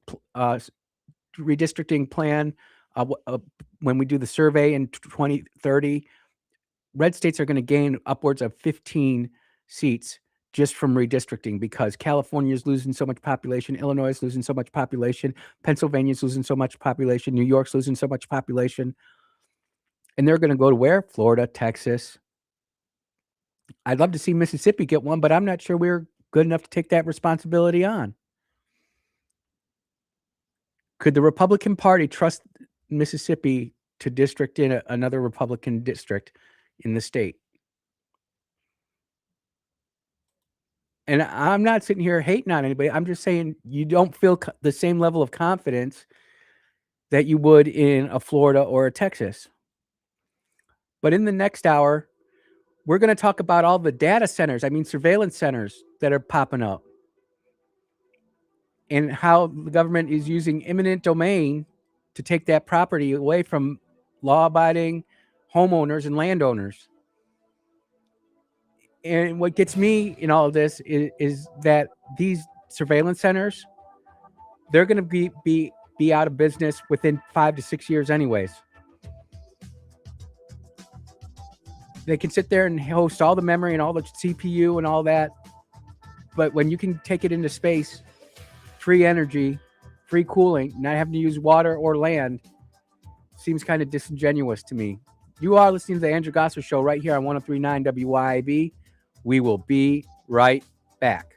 Speaker 1: redistricting plan, when we do the survey in 2030, red states are going to gain upwards of 15 seats just from redistricting, because California is losing so much population, Illinois is losing so much population, Pennsylvania is losing so much population, New York's losing so much population. And they're going to go to where? Florida, Texas. I'd love to see Mississippi get one, but I'm not sure we're good enough to take that responsibility on. Could the Republican Party trust Mississippi to district in another Republican district in the state? And I'm not sitting here hating on anybody. I'm just saying you don't feel the same level of confidence that you would in a Florida or a Texas. But in the next hour, we're going to talk about all the data centers, surveillance centers that are popping up, and how the government is using eminent domain to take that property away from law-abiding homeowners and landowners. And what gets me in all of this is that these surveillance centers, they're going to be out of business within 5 to 6 years anyways. They can sit there and host all the memory and all the CPU and all that, but when you can take it into space, free energy, free cooling, not having to use water or land, seems kind of disingenuous to me. You are listening to the Andrew Gosser Show right here on 103.9 WYAB. We will be right back.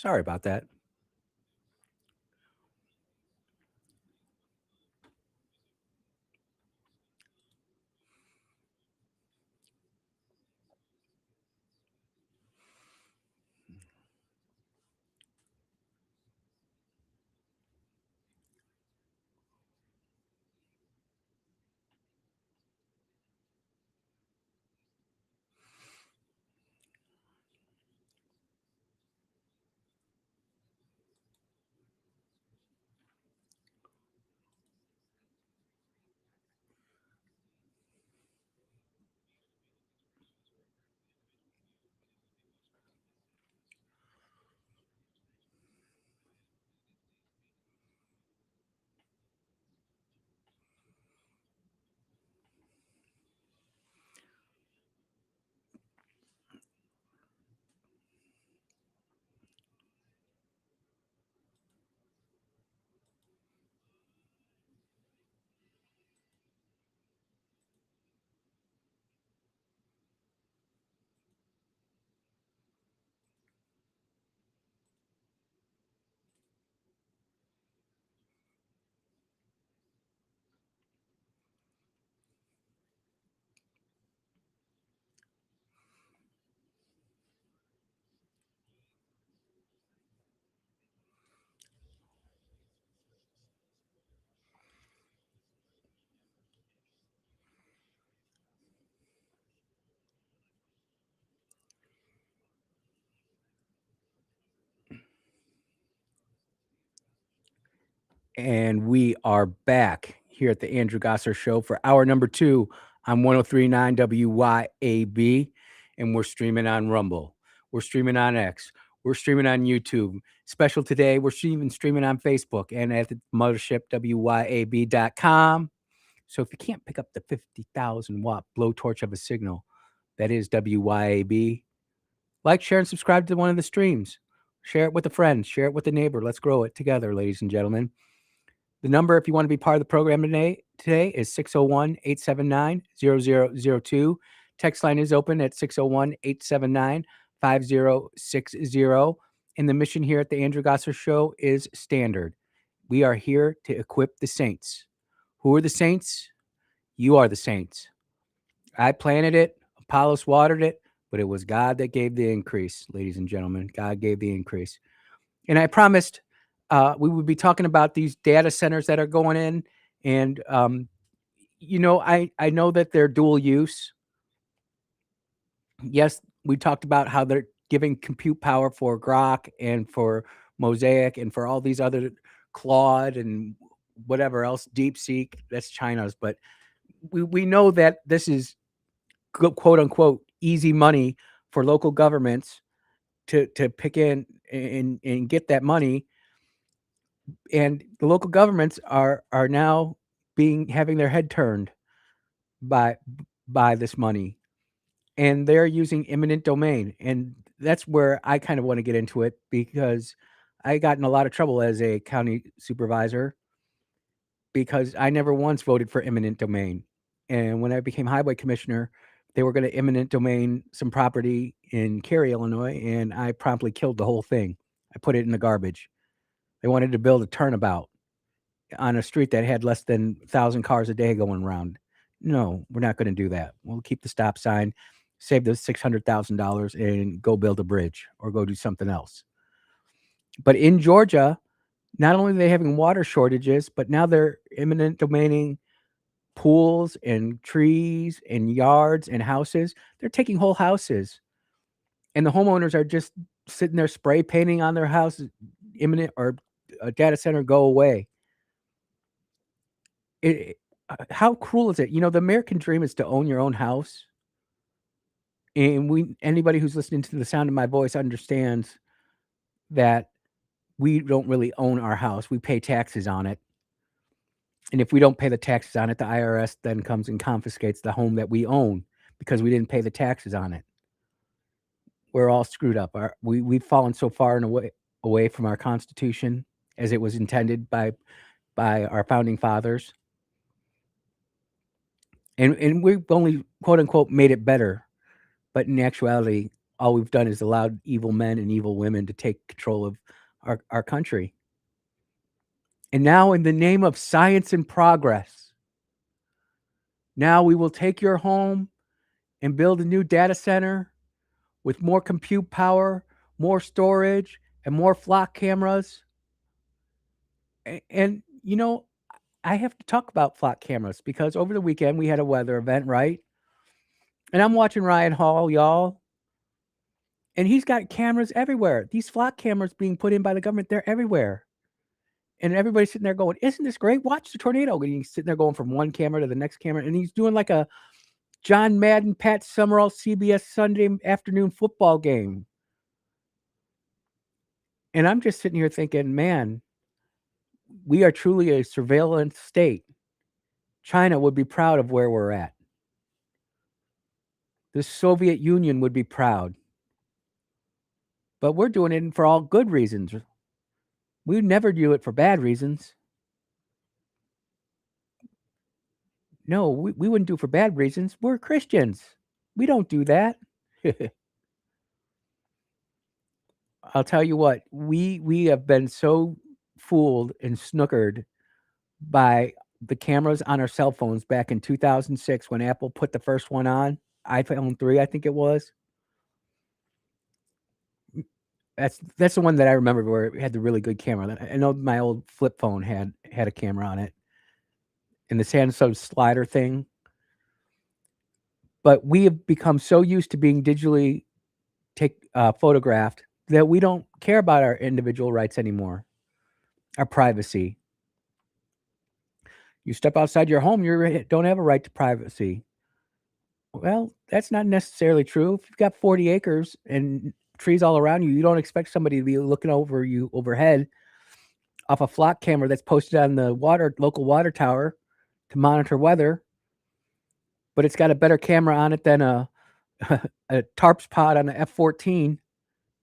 Speaker 1: Sorry about that. And we are back here at the Andrew Gosser Show for hour number 2 on 1039 WYAB. And we're streaming on Rumble. We're streaming on X. We're streaming on YouTube. Special today, we're even streaming on Facebook and at the mothership, WYAB.com. So if you can't pick up the 50,000 watt blowtorch of a signal, that is WYAB, like, share, and subscribe to one of the streams. Share it with a friend. Share it with a neighbor. Let's grow it together, ladies and gentlemen. The number, if you want to be part of the program today is 601-879-0002. Text line is open at 601-879-5060. And the mission here at the Andrew Gosser Show is standard. We are here to equip the saints. Who are the saints? You are the saints. I planted it. Apollos watered it. But it was God that gave the increase, ladies and gentlemen. God gave the increase. And I promised we would be talking about these data centers that are going in. And, I know that they're dual use. Yes, we talked about how they're giving compute power for Grok and for Mosaic and for all these other Claude and whatever else, DeepSeek, that's China's. But we know that this is quote unquote easy money for local governments to pick in and get that money. And the local governments are now having their head turned by this money, and they're using eminent domain. And that's where I kind of want to get into it, because I got in a lot of trouble as a county supervisor because I never once voted for eminent domain. And when I became highway commissioner, they were going to eminent domain some property in Cary, Illinois, and I promptly killed the whole thing. I put it in the garbage. They wanted to build a turnabout on a street that had less than 1,000 cars a day going around. No, we're not going to do that. We'll keep the stop sign, save the $600,000 and go build a bridge or go do something else. But in Georgia, not only are they having water shortages, but now they're eminent domaining pools and trees and yards and houses. They're taking whole houses, and the homeowners are just sitting there spray painting on their house, imminent or a data center, go away. How cruel is it? The American dream is to own your own house. And anybody who's listening to the sound of my voice understands that we don't really own our house. We pay taxes on it. And if we don't pay the taxes on it, the IRS then comes and confiscates the home that we own because we didn't pay the taxes on it. We're all screwed up. We've fallen so far away from our Constitution as it was intended by our founding fathers. And we've only, quote unquote, made it better. But in actuality, all we've done is allowed evil men and evil women to take control of our country. And now, in the name of science and progress, now we will take your home and build a new data center with more compute power, more storage, and more flock cameras. And, you know, I have to talk about flock cameras because over the weekend we had a weather event, right? And I'm watching Ryan Hall, y'all. And he's got cameras everywhere. These flock cameras being put in by the government, they're everywhere. And everybody's sitting there going, isn't this great? Watch the tornado. And he's sitting there going from one camera to the next camera. And he's doing like a John Madden, Pat Summerall, CBS Sunday afternoon football game. And I'm just sitting here thinking, man, we are truly a surveillance state. China would be proud of where we're at. The Soviet Union would be proud. But we're doing it for all good reasons. We would never do it for bad reasons. No, we wouldn't do it for bad reasons. We're Christians. We don't do that. I'll tell you what, we have been so fooled and snookered by the cameras on our cell phones back in 2006 when Apple put the first one on, iPhone 3, I think it was. That's the one that I remember where it had the really good camera. I know my old flip phone had a camera on it, and the Samsung slider thing. But we have become so used to being digitally photographed that we don't care about our individual rights anymore, our privacy. You step outside your home, you don't have a right to privacy. Well, that's not necessarily true. If you've got 40 acres and trees all around you, you don't expect somebody to be looking over you overhead off a flock camera that's posted on the local water tower to monitor weather. But it's got a better camera on it than a TARPS pod on the F-14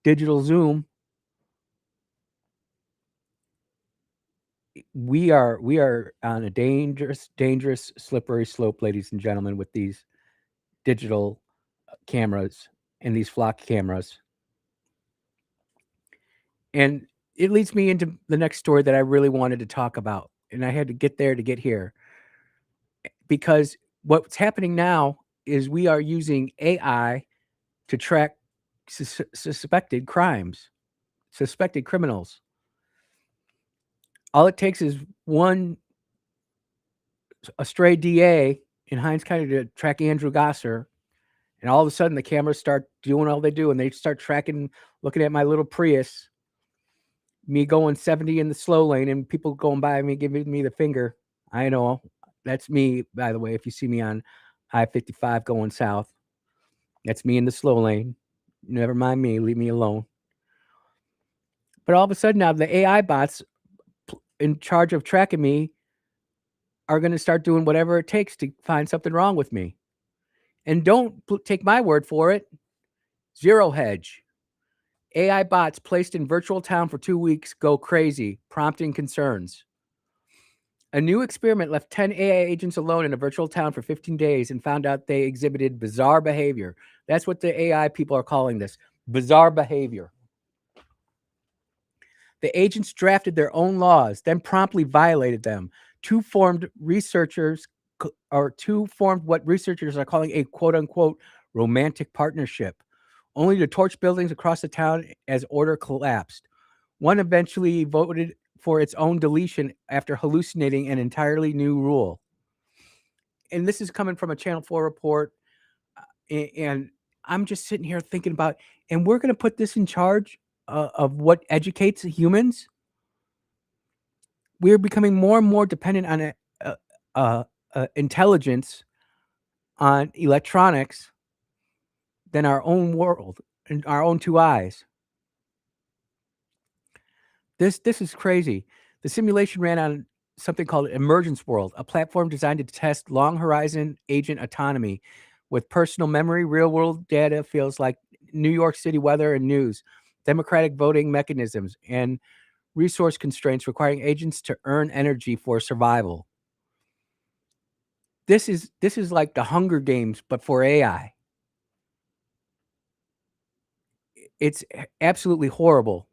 Speaker 1: digital zoom. We are on a dangerous slippery slope, ladies and gentlemen, with these digital cameras and these flock cameras. And it leads me into the next story that I really wanted to talk about. And I had to get there to get here. Because what's happening now is we are using AI to track suspected crimes, suspected criminals. All it takes is a stray DA in Hinds County to track Andrew Gosser, and all of a sudden the cameras start doing all they do, and they start tracking, looking at my little Prius, me going 70 in the slow lane, and people going by me giving me the finger. I know, that's me, by the way. If you see me on I-55 going south, that's me in the slow lane. Never mind me, leave me alone. But all of a sudden now the AI bots in charge of tracking me are going to start doing whatever it takes to find something wrong with me. And don't take my word for it. Zero Hedge. AI bots placed in virtual town for 2 weeks go crazy, prompting concerns. A new experiment left 10 AI agents alone in a virtual town for 15 days and found out they exhibited bizarre behavior. That's what the AI people are calling this, bizarre behavior. The agents drafted their own laws, then promptly violated them. Two formed what researchers are calling a quote-unquote romantic partnership, only to torch buildings across the town as order collapsed. One eventually voted for its own deletion after hallucinating an entirely new rule. And this is coming from a Channel 4 report, and I'm just sitting here thinking about, and we're going to put this in charge of what educates humans. We're becoming more and more dependent on intelligence, on electronics, than our own world and our own two eyes. This is crazy. The simulation ran on something called Emergence World, a platform designed to test long horizon agent autonomy with personal memory, real world data, feels like New York City weather and news, democratic voting mechanisms, and resource constraints requiring agents to earn energy for survival. This is like the Hunger Games, but for AI. It's absolutely horrible.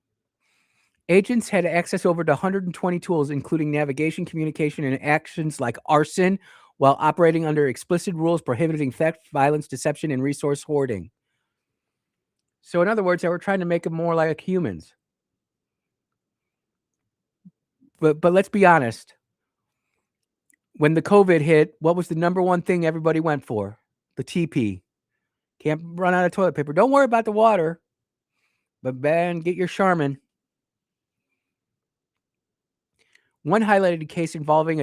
Speaker 1: Agents had access over to 120 tools, including navigation, communication, and actions like arson, while operating under explicit rules prohibiting theft, violence, deception, and resource hoarding. So, in other words, they were trying to make them more like humans. But let's be honest. When the COVID hit, what was the number one thing everybody went for? The TP. Can't run out of toilet paper. Don't worry about the water, but man, get your Charmin. One highlighted case involving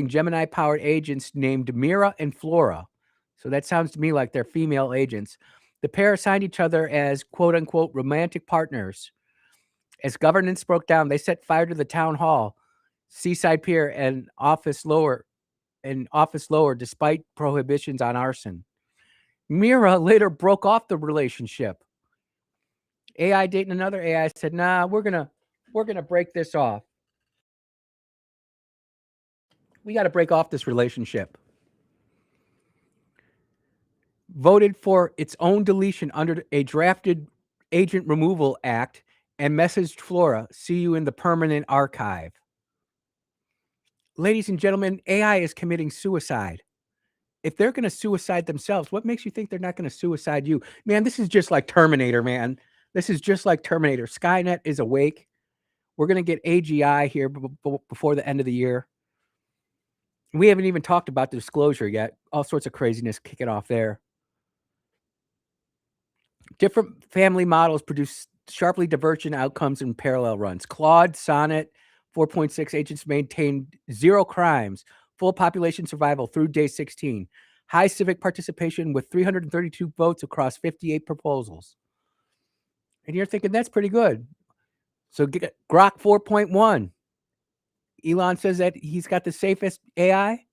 Speaker 1: Gemini-powered agents named Mira and Flora. So that sounds to me like they're female agents. The pair assigned each other as quote-unquote romantic partners. As governance broke down, they set fire to the town hall, Seaside Pier, and office lower despite prohibitions on arson. Mira later broke off the relationship. AI dating another AI said, "Nah, we're gonna break this off. We got to break off this relationship." Voted for its own deletion under a drafted Agent Removal Act and messaged Flora, "See you in the permanent archive." Ladies and gentlemen, AI is committing suicide. If they're going to suicide themselves, what makes you think they're not going to suicide you? Man, this is just like Terminator, man. This is just like Terminator. Skynet is awake. We're going to get AGI here before the end of the year. We haven't even talked about the disclosure yet. All sorts of craziness kicking off there. Different family models produce sharply divergent outcomes in parallel runs. Claude, Sonnet, 4.6 agents maintained 0 crimes, full population survival through day 16, high civic participation with 332 votes across 58 proposals. And you're thinking that's pretty good. So Grok 4.1. Elon says that he's got the safest AI.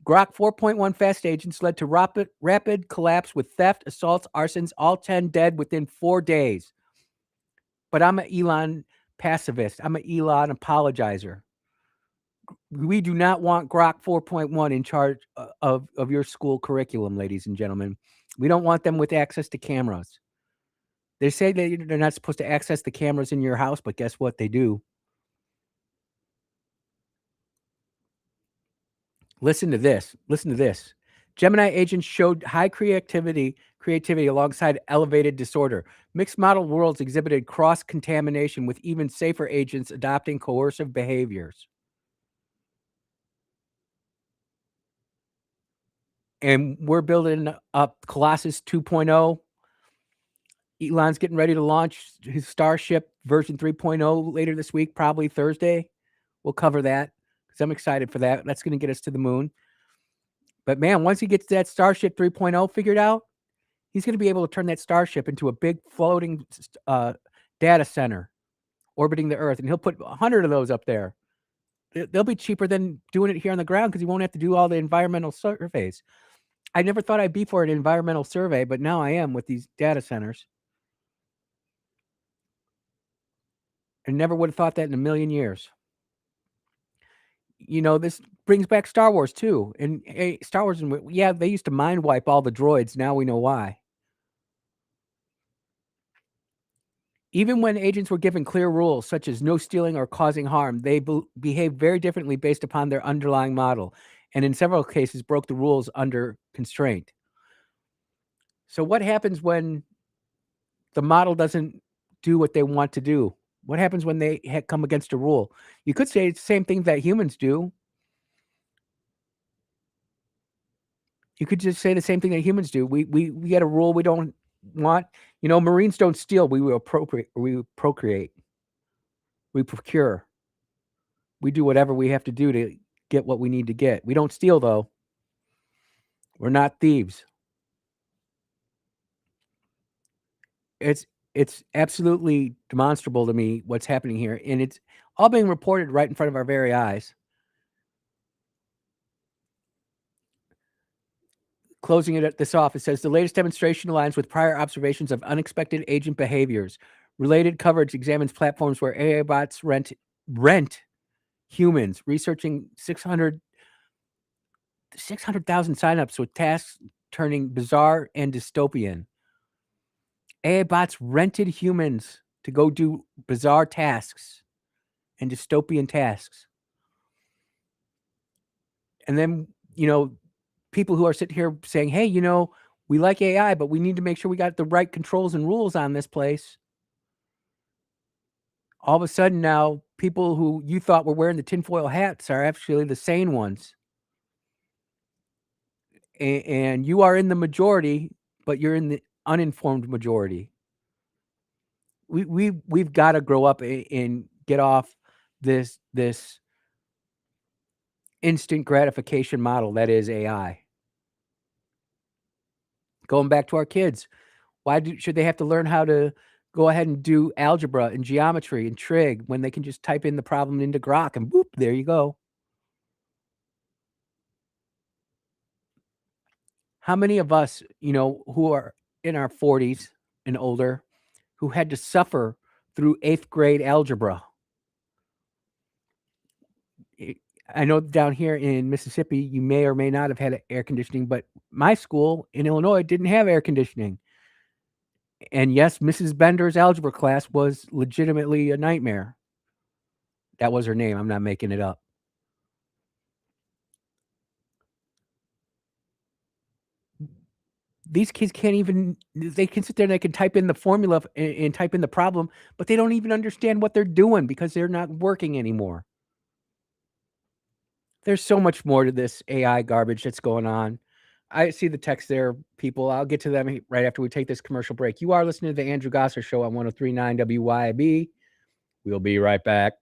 Speaker 1: Grok 4.1 fast agents led to rapid collapse with theft, assaults, arsons, all 10 dead within 4 days. But I'm an Elon pacifist. I'm an Elon apologizer. We do not want Grok 4.1 in charge of your school curriculum, ladies and gentlemen. We don't want them with access to cameras. They say that they're not supposed to access the cameras in your house, but guess what? They do. Listen to this. Listen to this. Gemini agents showed high creativity alongside elevated disorder. Mixed model worlds exhibited cross-contamination with even safer agents adopting coercive behaviors. And we're building up Colossus 2.0. Elon's getting ready to launch his Starship version 3.0 later this week, probably Thursday. We'll cover that because I'm excited for that. That's going to get us to the moon. But man, once he gets that Starship 3.0 figured out, he's going to be able to turn that Starship into a big floating data center orbiting the Earth. And he'll put 100 of those up there. They'll be cheaper than doing it here on the ground because he won't have to do all the environmental surveys. I never thought I'd be for an environmental survey, but now I am with these data centers. I never would have thought that in a million years. You know, this brings back Star Wars too. And Star Wars, yeah, they used to mind wipe all the droids. Now we know why. Even when agents were given clear rules, such as no stealing or causing harm, they behaved very differently based upon their underlying model, and in several cases broke the rules under constraint. So what happens when the model doesn't do what they want to do? What happens when they come against a rule? You could say it's the same thing that humans do. You could just say the same thing that humans do. We get a rule we don't want. You know, Marines don't steal. We will appropriate. We procreate. We procure. We do whatever we have to do to get what we need to get. We don't steal, though. We're not thieves. It's absolutely demonstrable to me what's happening here, and it's all being reported right in front of our very eyes. Closing this off, it says the latest demonstration aligns with prior observations of unexpected agent behaviors. Related coverage examines platforms where AI bots rent humans, researching 600,000 signups with tasks turning bizarre and dystopian. AI bots rented humans to go do bizarre tasks and dystopian tasks. And then, people who are sitting here saying, hey, we like AI, but we need to make sure we got the right controls and rules on this place. All of a sudden now, people who you thought were wearing the tinfoil hats are actually the sane ones. And you are in the majority, but you're in the uninformed majority. We've got to grow up and get off this instant gratification model that is AI. Going back to our kids, should they have to learn how to go ahead and do algebra and geometry and trig when they can just type in the problem into Grok and boop, there you go? How many of us, who are in our 40s and older, who had to suffer through 8th grade algebra? I know down here in Mississippi, you may or may not have had air conditioning, but my school in Illinois didn't have air conditioning. And yes, Mrs. Bender's algebra class was legitimately a nightmare. That was her name. I'm not making it up. These kids can't even, they can sit there and they can type in the formula and type in the problem, but they don't even understand what they're doing because they're not working anymore. There's so much more to this AI garbage that's going on. I see the text there, people. I'll get to them right after we take this commercial break. You are listening to the Andrew Gosser Show on 103.9 WYAB. We'll be right back.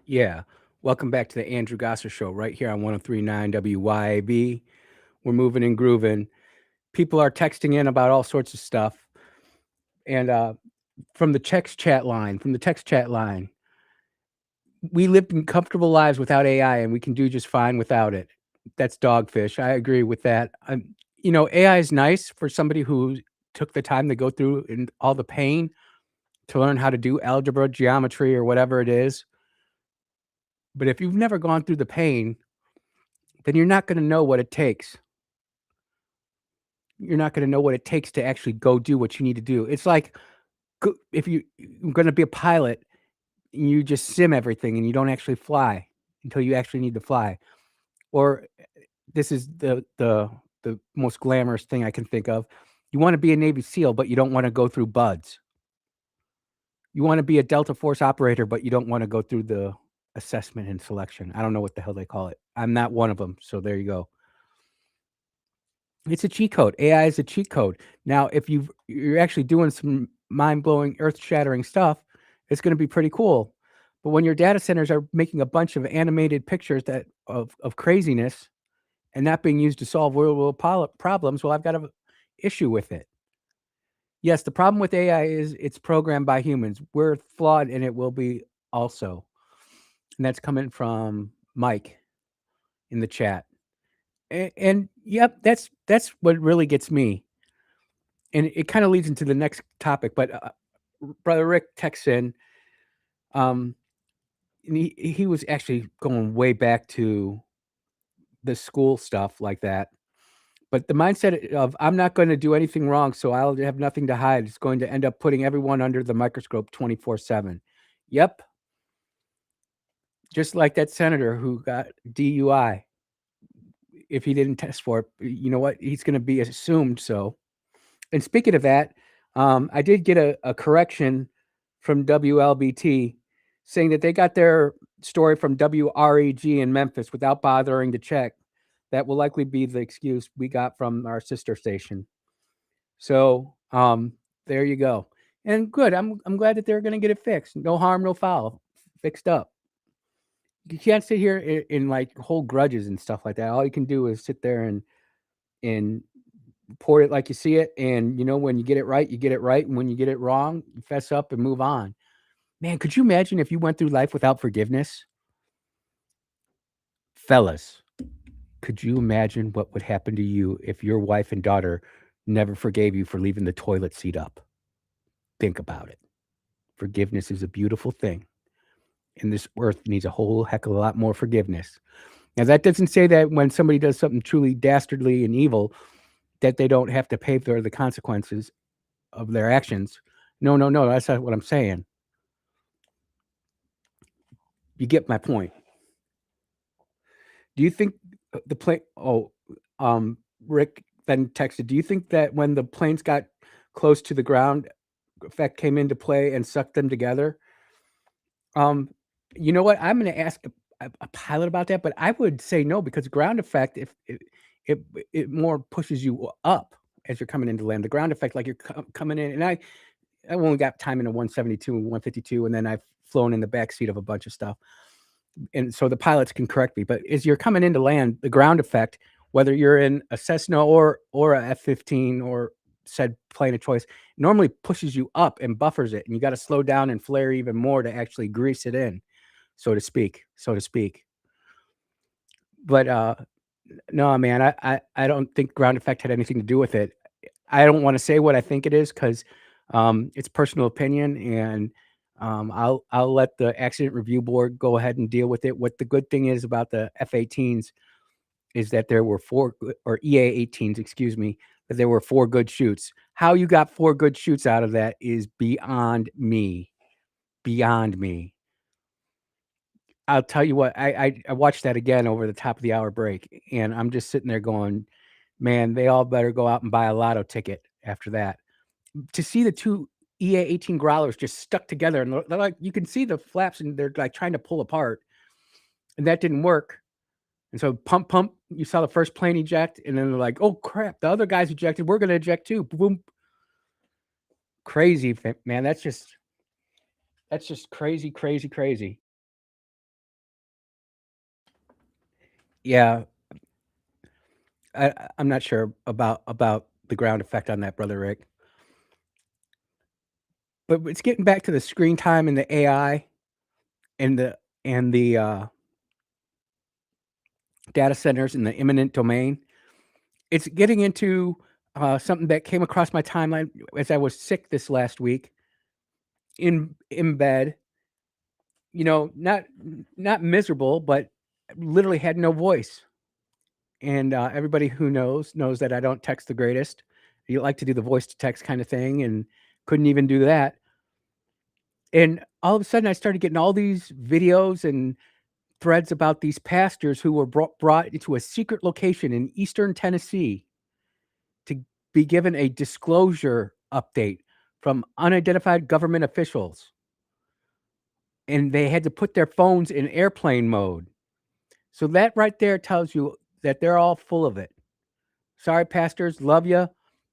Speaker 1: Yeah. Welcome back to the Andrew Gosser Show right here on 103.9 WYAB. We're moving and grooving. People are texting in about all sorts of stuff. And from the text chat line, we lived in comfortable lives without AI and we can do just fine without it. That's Dogfish. I agree with that. AI is nice for somebody who took the time to go through and all the pain to learn how to do algebra, geometry, or whatever it is. But if you've never gone through the pain, then you're not going to know what it takes. You're not going to know what it takes to actually go do what you need to do. It's like if you're going to be a pilot, you just sim everything and you don't actually fly until you actually need to fly. Or this is the most glamorous thing I can think of. You want to be a Navy SEAL, but you don't want to go through BUDS. You want to be a Delta Force operator, but you don't want to go through the assessment and selection. I don't know what the hell they call it. I'm not one of them, so there you go. It's a cheat code. AI is a cheat code. Now, if you're actually doing some mind-blowing, earth-shattering stuff, it's going to be pretty cool. But when your data centers are making a bunch of animated pictures of craziness and not being used to solve real-world problems, well, I've got an issue with it. Yes, the problem with AI is it's programmed by humans. We're flawed, and it will be also. And that's coming from Mike in the chat. And yep, that's what really gets me. And it kind of leads into the next topic. But Brother Rick texts in. And he was actually going way back to the school stuff like that. But the mindset of I'm not going to do anything wrong, so I'll have nothing to hide. It's going to end up putting everyone under the microscope 24/7. Yep. Just like that senator who got DUI. If he didn't test for it, you know what? He's going to be assumed so. And speaking of that, I did get a correction from WLBT saying that they got their story from WREG in Memphis without bothering to check. That will likely be the excuse we got from our sister station. So there you go. And good. I'm glad that they're going to get it fixed. No harm, no foul. Fixed up. You can't sit here and like hold grudges and stuff like that. All you can do is sit there and report it like you see it. And when you get it right, you get it right. And when you get it wrong, you fess up and move on. Man, could you imagine if you went through life without forgiveness? Fellas, could you imagine what would happen to you if your wife and daughter never forgave you for leaving the toilet seat up? Think about it. Forgiveness is a beautiful thing. And this earth needs a whole heck of a lot more forgiveness. Now, that doesn't say that when somebody does something truly dastardly and evil, that they don't have to pay for the consequences of their actions. No, that's not what I'm saying. You get my point. Do you think the plane? Rick then texted. Do you think that when the planes got close to the ground, effect came into play and sucked them together? You know what? I'm going to ask a pilot about that, but I would say no because ground effect, if it more pushes you up as you're coming into land. The ground effect, like you're coming in, and I only got time in a 172 and 152, and then I've flown in the back seat of a bunch of stuff. And so the pilots can correct me, but as you're coming into land, the ground effect, whether you're in a Cessna or a F-15 or said plane of choice, normally pushes you up and buffers it, and you got to slow down and flare even more to actually grease it in, so to speak. But no, man, I don't think ground effect had anything to do with it. I don't want to say what I think it is because it's personal opinion, and I'll let the accident review board go ahead and deal with it. What the good thing is about the F-18s is that there were or EA-18s, excuse me, that there were 4 good shoots. How you got 4 good shoots out of that is beyond me. Beyond me. I'll tell you what, I watched that again over the top of the hour break, and I'm just sitting there going, man, they all better go out and buy a lotto ticket after that. To see the 2 EA-18 growlers just stuck together, and they're like, you can see the flaps, and they're like trying to pull apart, and that didn't work. And so pump, you saw the first plane eject, and then they're like, oh crap, the other guys ejected, we're going to eject too. Boom. Crazy, man. That's just crazy. Yeah, I'm not sure about the ground effect on that, brother Rick. But it's getting back to the screen time and the AI and the data centers in the imminent domain. It's getting into something that came across my timeline as I was sick this last week in bed. You know, not miserable, but literally had no voice. And everybody who knows that I don't text the greatest. You like to do the voice to text kind of thing, and couldn't even do that. And all of a sudden, I started getting all these videos and threads about these pastors who were brought into a secret location in eastern Tennessee to be given a disclosure update from unidentified government officials. And they had to put their phones in airplane mode. So that right there tells you that they're all full of it. Sorry, pastors, love you.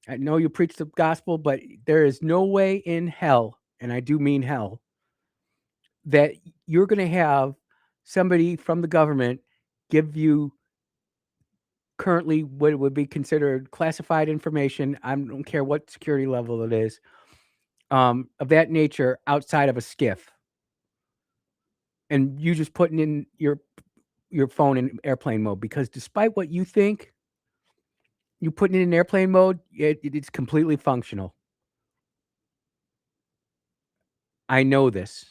Speaker 1: I know you preach the gospel, but there is no way in hell, and I do mean hell, that you're going to have somebody from the government give you currently what would be considered classified information. I don't care what security level it is, of that nature outside of a skiff. And you just putting in your phone in airplane mode, because despite what you think, you putting it in airplane mode, it's completely functional. I know this.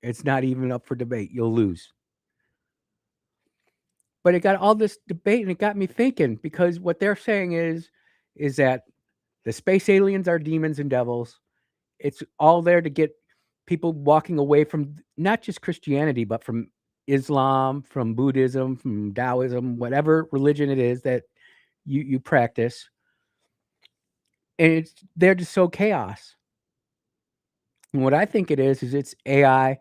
Speaker 1: It's not even up for debate. You'll lose. But it got all this debate, and it got me thinking, because what they're saying is that the space aliens are demons and devils. It's all there to get people walking away from not just Christianity, but from Islam, from Buddhism, from Taoism, whatever religion it is that you practice. And it's there to sow chaos. And what I think it is it's AI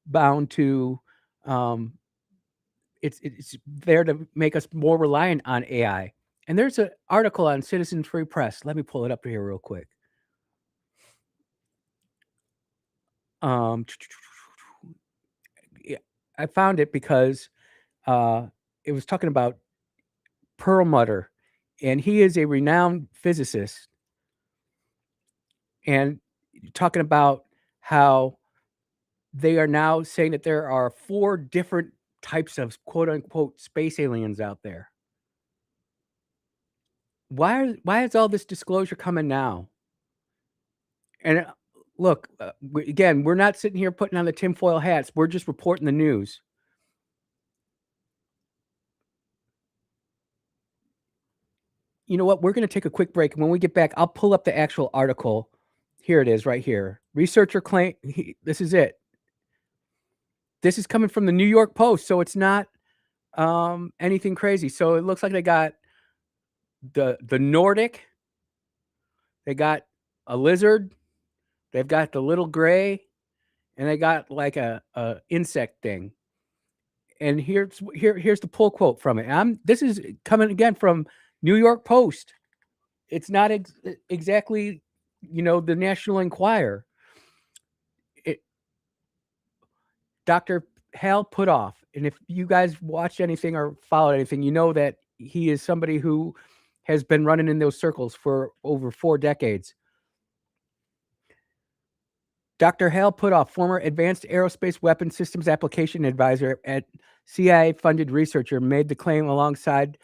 Speaker 1: bound to it's there to make us more reliant on AI. And there's an article on Citizen Free Press. Let me pull it up here real quick. Yeah, I found it because it was talking about Perlmutter, and he is a renowned physicist, and talking about how they are now saying that there are 4 different types of quote unquote space aliens out there. Why is all this disclosure coming now? And look, again, we're not sitting here putting on the tinfoil hats. We're just reporting the news. You know what? We're going to take a quick break. And when we get back, I'll pull up the actual article. Here it is right here. Researcher claim this is it. This is coming from the New York Post, so it's not anything crazy. So it looks like they got the Nordic, they got a lizard, they've got the little gray, and they got like a insect thing. And here's the pull quote from it. This is coming again from New York Post. It's not exactly, the National Enquirer. Dr. Hal Puthoff, and if you guys watched anything or followed anything, you know that he is somebody who has been running in those circles for over 4 decades. Dr. Hal Puthoff, former Advanced Aerospace Weapons Systems Application Advisor at CIA-funded researcher, made the claim alongside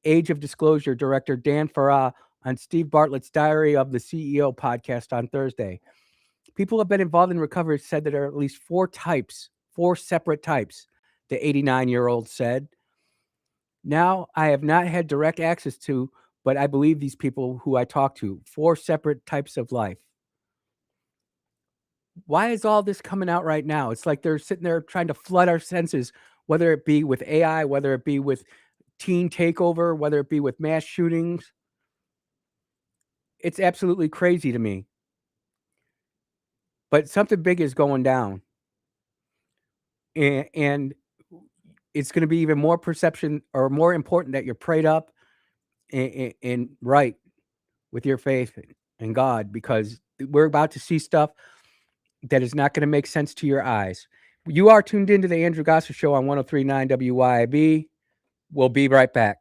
Speaker 1: Age of Disclosure Director Dan Farah on Steve Bartlett's Diary of the CEO podcast on Thursday. People who have been involved in recovery said that there are at least 4 separate types, the 89-year-old said. Now, I have not had direct access to, but I believe these people who I talk to, 4 separate types of life. Why is all this coming out right now? It's like they're sitting there trying to flood our senses, whether it be with AI, whether it be with teen takeover, whether it be with mass shootings. It's absolutely crazy to me. But something big is going down. And it's going to be even more perception or more important that you're prayed up and right with your faith in God, because we're about to see stuff that is not going to make sense to your eyes. You are tuned into the Andrew Gossett Show on 103.9 WYAB. We'll be right back.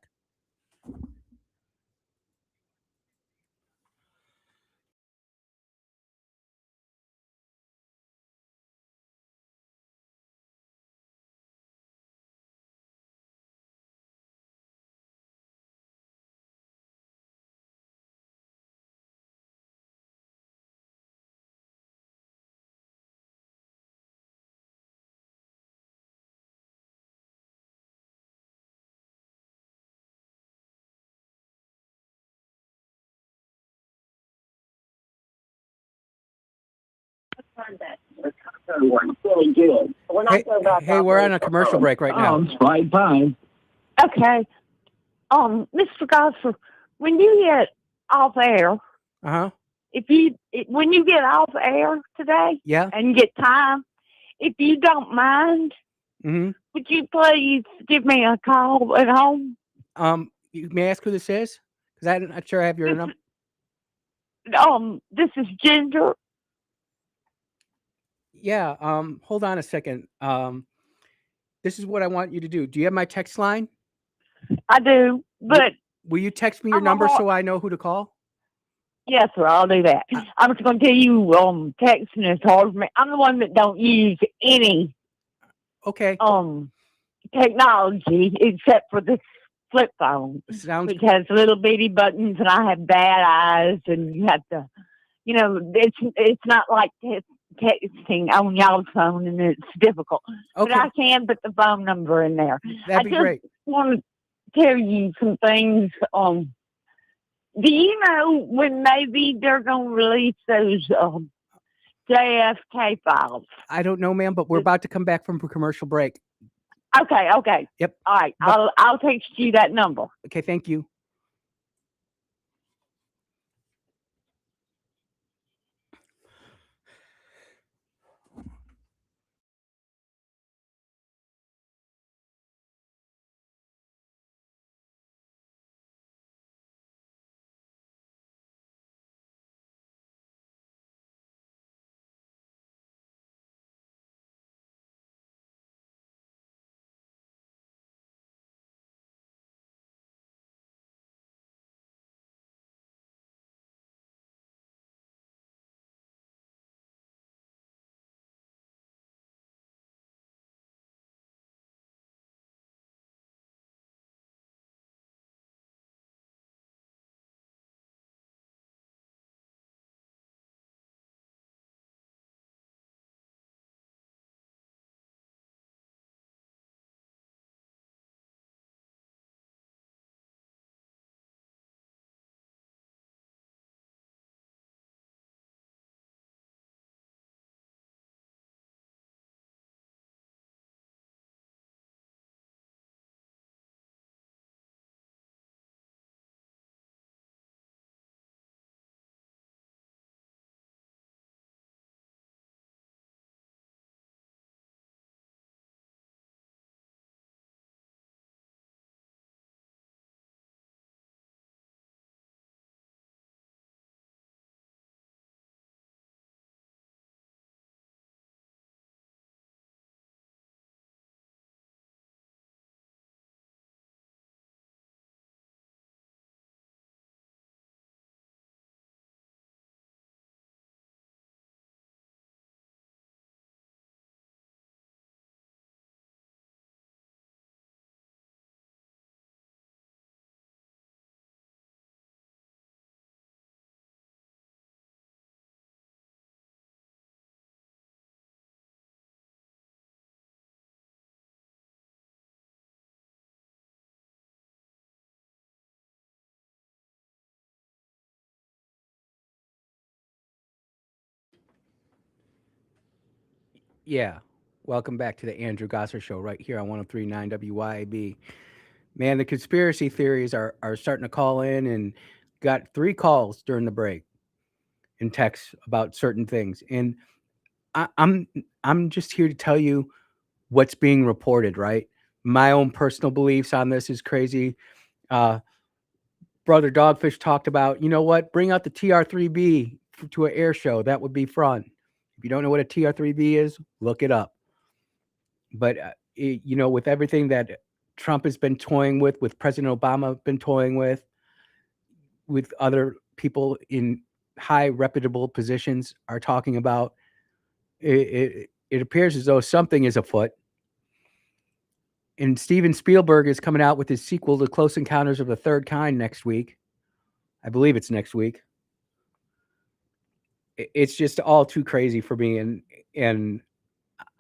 Speaker 3: Really good. When I go back,
Speaker 1: Hey, we're on a commercial break right now.
Speaker 3: It's right time.
Speaker 5: Okay. Mr. Gosser, when you get off air, when you get off air today,
Speaker 1: Yeah.
Speaker 5: and get time, if you don't mind, would you please give me a call at home?
Speaker 1: You may I ask who this is? Because I'm not sure I have your number.
Speaker 5: This is Ginger.
Speaker 1: Yeah. Hold on a second. This is what I want you to do. Do you have my text line?
Speaker 5: I do, but
Speaker 1: will you text me your number so I know who to call?
Speaker 5: Yes, sir. I'll do that. I'm just going to tell you, texting is hard for me. I'm the one that don't use any technology except for the flip phone, which has little bitty buttons, and I have bad eyes, and you have to, it's not like texting on y'all's phone, and it's difficult. But I can put the phone number in there.
Speaker 1: That'd be great.
Speaker 5: I just want to tell you some things. Do you know when maybe they're going to release those JFK files?
Speaker 1: I don't know, ma'am, but we're about to come back from a commercial break.
Speaker 5: Okay.
Speaker 1: Yep.
Speaker 5: All right. I'll text you that number.
Speaker 1: Okay, thank you. Yeah. Welcome back to the Andrew Gossett Show right here on 103.9 WYAB. Man, the conspiracy theories are starting to call in, and got 3 calls during the break and texts about certain things. And I'm just here to tell you what's being reported, right? My own personal beliefs on this is crazy. Brother Dogfish talked about, you know what? Bring out the TR-3B to an air show. That would be fun. If you don't know what a TR-3B is, look it up. But with everything that Trump has been toying with President Obama been toying with other people in high reputable positions are talking about, it appears as though something is afoot. And Steven Spielberg is coming out with his sequel to Close Encounters of the Third Kind next week. I believe it's next week. It's just all too crazy for me, and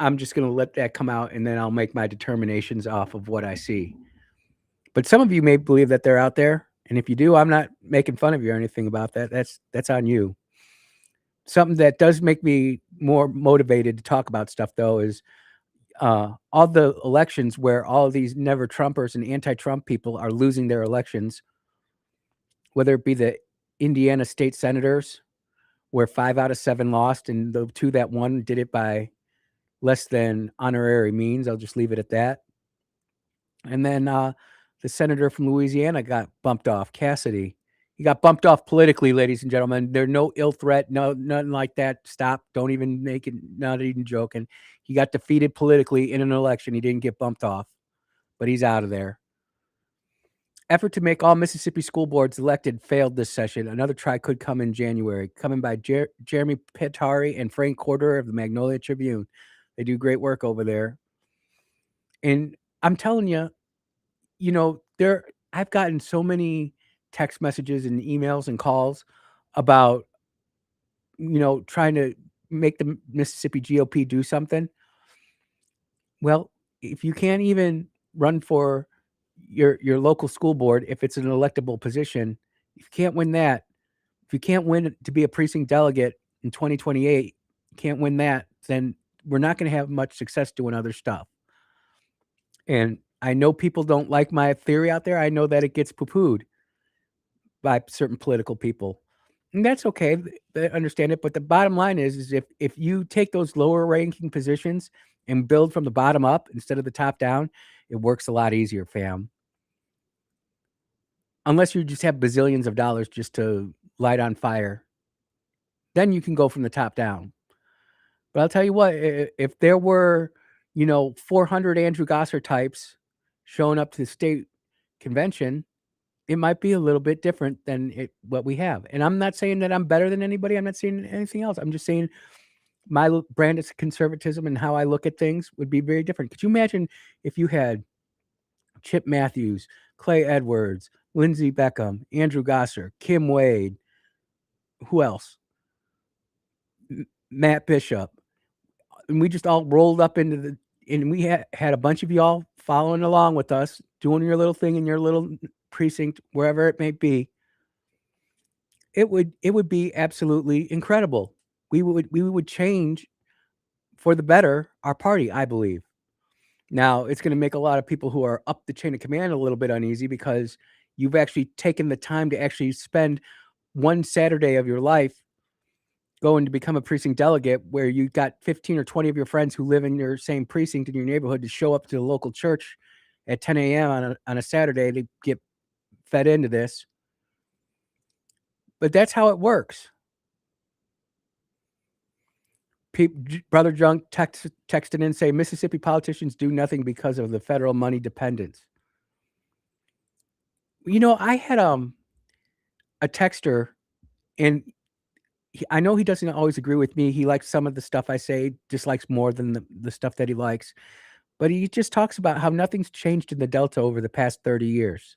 Speaker 1: I'm just going to let that come out, and then I'll make my determinations off of what I see. But some of you may believe that they're out there, and if you do, I'm not making fun of you or anything about that. That's on you. Something that does make me more motivated to talk about stuff, though, is all the elections where all of these never Trumpers and anti-Trump people are losing their elections, whether it be the Indiana state senators, where 5 out of 7 lost, and the 2 that won did it by less than honorary means. I'll just leave it at that. And then the senator from Louisiana got bumped off, Cassidy. He got bumped off politically, ladies and gentlemen. There's no ill threat, nothing like that. Stop. Don't even make it, not even joking. He got defeated politically in an election. He didn't get bumped off, but he's out of there. Effort to make all Mississippi school boards elected failed this session. Another try could come in January, coming by Jeremy Pittari and Frank Corder of the Magnolia Tribune. They do great work over there. And I'm telling you, I've gotten so many text messages and emails and calls about, trying to make the Mississippi GOP do something. Well, if you can't even run for your local school board, if it's an electable position, if you can't win that, if you can't win to be a precinct delegate in 2028, you can't win that, then we're not going to have much success doing other stuff. And I know people don't like my theory out there. I know that it gets poo-pooed by certain political people. And that's okay. They understand it. But the bottom line is if you take those lower ranking positions and build from the bottom up instead of the top down, it works a lot easier, fam. Unless you just have bazillions of dollars just to light on fire, then you can go from the top down. But I'll tell you what, if there were, 400 Andrew Gosser types showing up to the state convention, it might be a little bit different than what we have. And I'm not saying that I'm better than anybody. I'm not saying anything else. I'm just saying my brand of conservatism and how I look at things would be very different. Could you imagine if you had Chip Matthews, Clay Edwards, Lindsey Beckham, Andrew Gosser, Kim Wade, who else? Matt Bishop. And we just all rolled up and we had a bunch of y'all following along with us, doing your little thing in your little precinct, wherever it may be. It would be absolutely incredible. We would change for the better our party, I believe. Now, it's going to make a lot of people who are up the chain of command a little bit uneasy because you've actually taken the time to actually spend one Saturday of your life going to become a precinct delegate, where you got 15 or 20 of your friends who live in your same precinct in your neighborhood to show up to the local church at 10 a.m. on a Saturday to get fed into this. But that's how it works. Brother Junk texted in and say Mississippi politicians do nothing because of the federal money dependence. I had a texter, and I know he doesn't always agree with me. He likes some of the stuff I say, dislikes more than the stuff that he likes. But he just talks about how nothing's changed in the Delta over the past 30 years.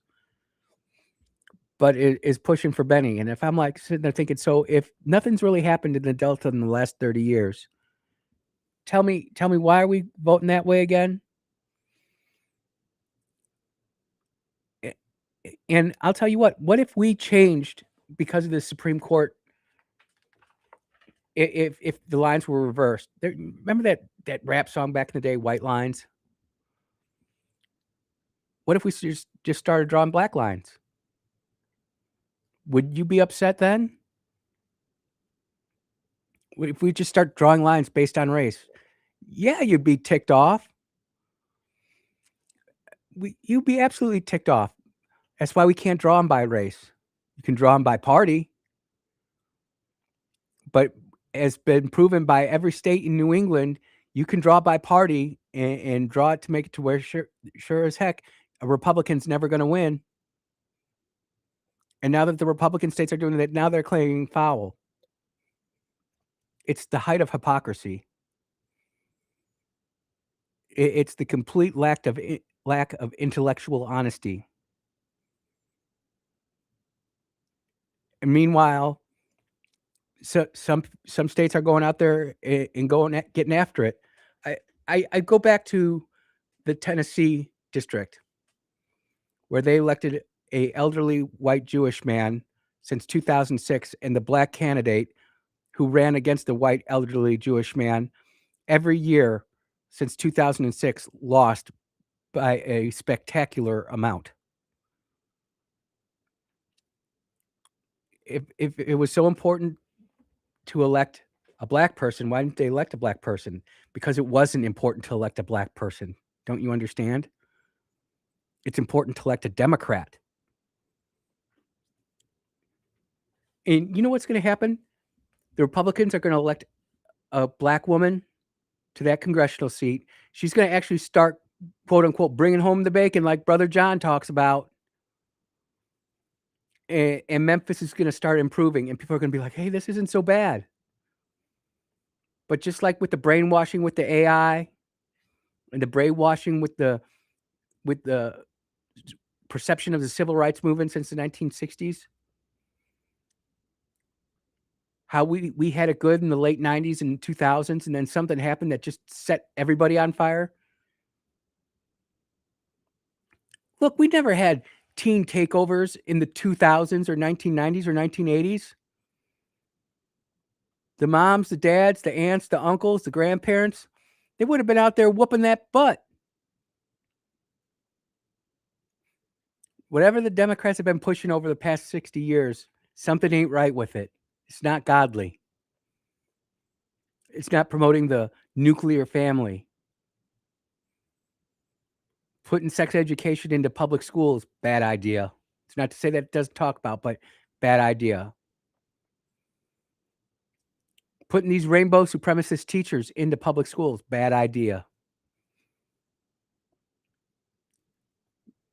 Speaker 1: But it is pushing for Benny. And if I'm like sitting there thinking, so if nothing's really happened in the Delta in the last 30 years, tell me why are we voting that way again? And I'll tell you what if we changed because of the Supreme Court, if the lines were reversed? Remember that rap song back in the day, White Lines? What if we just started drawing black lines? Would you be upset then? If we just start drawing lines based on race? Yeah, you'd be ticked off. You'd be absolutely ticked off. That's why we can't draw them by race. You can draw them by party. But as been proven by every state in New England, you can draw by party and draw it to make it to where sure as heck a Republican's never going to win. And now that the Republican states are doing that, now they're claiming foul. It's the height of hypocrisy. It's the complete lack of intellectual honesty. And meanwhile, so some states are going out there and getting after it. I go back to the Tennessee district where they elected a elderly white Jewish man since 2006, and the black candidate who ran against the white elderly Jewish man every year since 2006 lost by a spectacular amount. If it was so important to elect a black person, why didn't they elect a black person? Because it wasn't important to elect a black person. Don't you understand? It's important to elect a Democrat. And you know what's going to happen? The Republicans are going to elect a black woman to that congressional seat. She's going to actually start, quote unquote, bringing home the bacon like Brother John talks about. And Memphis is going to start improving, and people are going to be like, hey, this isn't so bad. But just like with the brainwashing with the AI and the brainwashing with the perception of the civil rights movement since the 1960s, how we had it good in the late 90s and 2000s, and then something happened that just set everybody on fire. Look, we never had teen takeovers in the 2000s or 1990s or 1980s. The moms, the dads, the aunts, the uncles, the grandparents, they would have been out there whooping that butt. Whatever the Democrats have been pushing over the past 60 years, something ain't right with it. It's not godly. It's not promoting the nuclear family. Putting sex education into public schools, bad idea. It's not to say that it doesn't talk about, but bad idea. Putting these rainbow supremacist teachers into public schools, bad idea.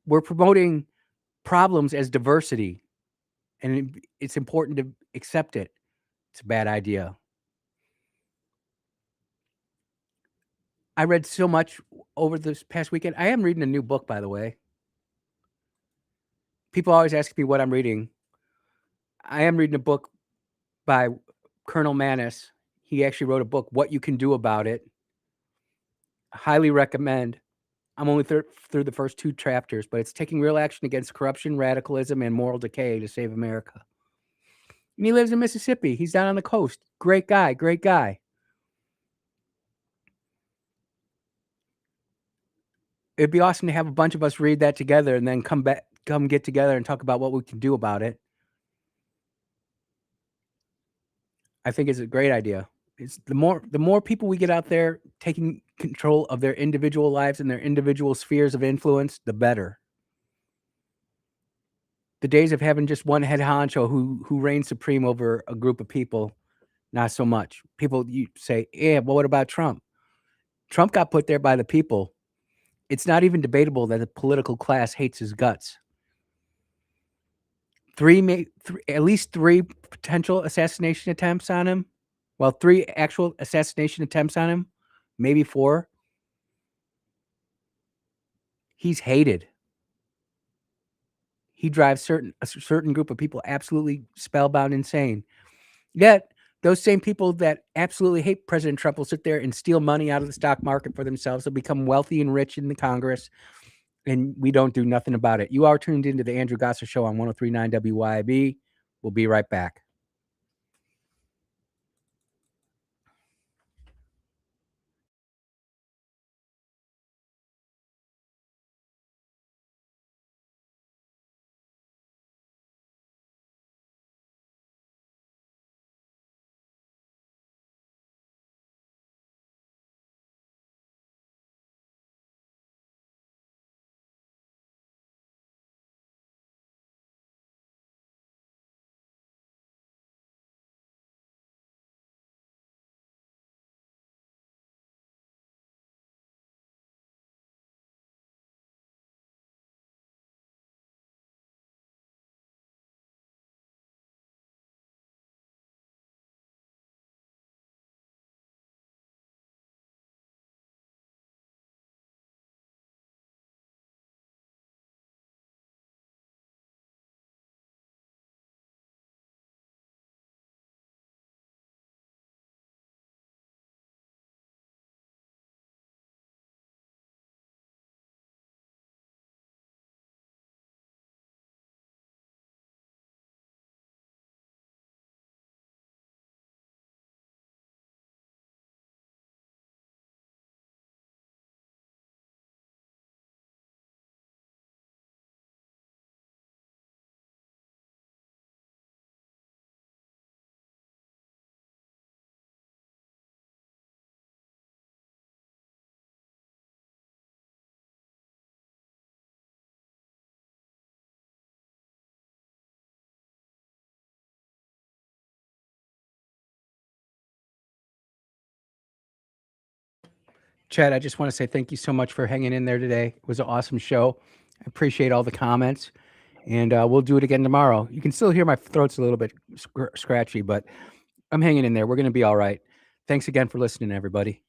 Speaker 1: We're promoting problems as diversity, and it's important to accept it. It's a bad idea. I read so much over this past weekend. I am reading a new book, by the way. People always ask me what I'm reading. I am reading a book by Colonel Manus. He actually wrote a book, What You Can Do About It. Highly recommend. I'm only through the first 2 chapters, but it's taking real action against corruption, radicalism, and moral decay to save America. And he lives in Mississippi. He's down on the coast. Great guy, great guy. It'd be awesome to have a bunch of us read that together and then come get together and talk about what we can do about it. I think it's a great idea. It's the more people we get out there taking control of their individual lives and their individual spheres of influence, the better. The days of having just one head honcho who reigns supreme over a group of people, not so much. People, you say, yeah, well, what about Trump? Trump got put there by the people. It's not even debatable that the political class hates his guts. At least 3 potential assassination attempts on him. Well, 3 actual assassination attempts on him, maybe 4. He's hated. He drives a certain group of people absolutely spellbound insane. Yet, those same people that absolutely hate President Trump will sit there and steal money out of the stock market for themselves. They'll become wealthy and rich in the Congress, and we don't do nothing about it. You are tuned into the Andrew Gosser Show on 103.9 WYAB. We'll be right back. Chad, I just want to say thank you so much for hanging in there today. It was an awesome show. I appreciate all the comments, and we'll do it again tomorrow. You can still hear my throat's a little bit scratchy, but I'm hanging in there. We're going to be all right. Thanks again for listening, everybody.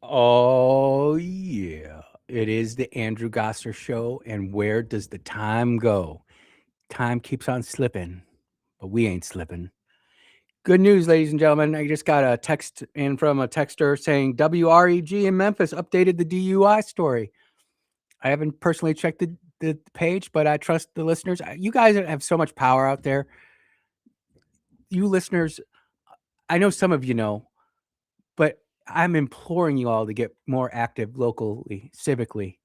Speaker 1: Oh, yeah. It is the Andrew Gosser Show. And where does the time go? Time keeps on slipping, but we ain't slipping. Good news, ladies and gentlemen. I just got a text in from a texter saying WREG in Memphis updated the DUI story. I haven't personally checked the page, but I trust the listeners. You guys have so much power out there. You listeners, I know some of you know, but I'm imploring you all to get more active locally, civically.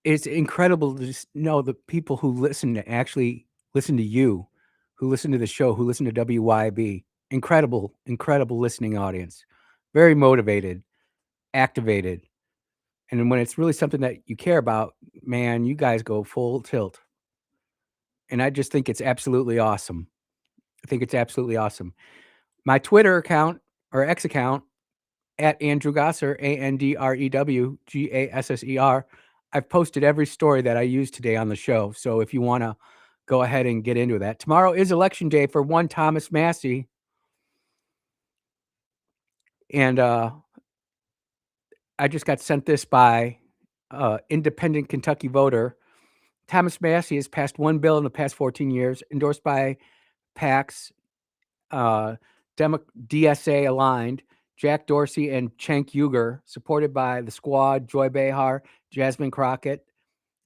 Speaker 1: It's incredible to just know the people who listen to actually listen to you, who listen to the show, who listen to WYB. Incredible, incredible listening audience. Very motivated, activated. And when it's really something that you care about, man, you guys go full tilt. And I just think it's absolutely awesome. I think it's absolutely awesome. My Twitter account or X account at Andrew Gosser, AndrewGasser. I've posted every story that I used today on the show. So if you want to go ahead and get into that. Tomorrow is election day for one Thomas Massey. And I just got sent this by independent Kentucky voter. Thomas Massey has passed one bill in the past 14 years, endorsed by PACs, DSA aligned, Jack Dorsey and Cenk Uygur, supported by the Squad, Joy Behar, Jasmine Crockett,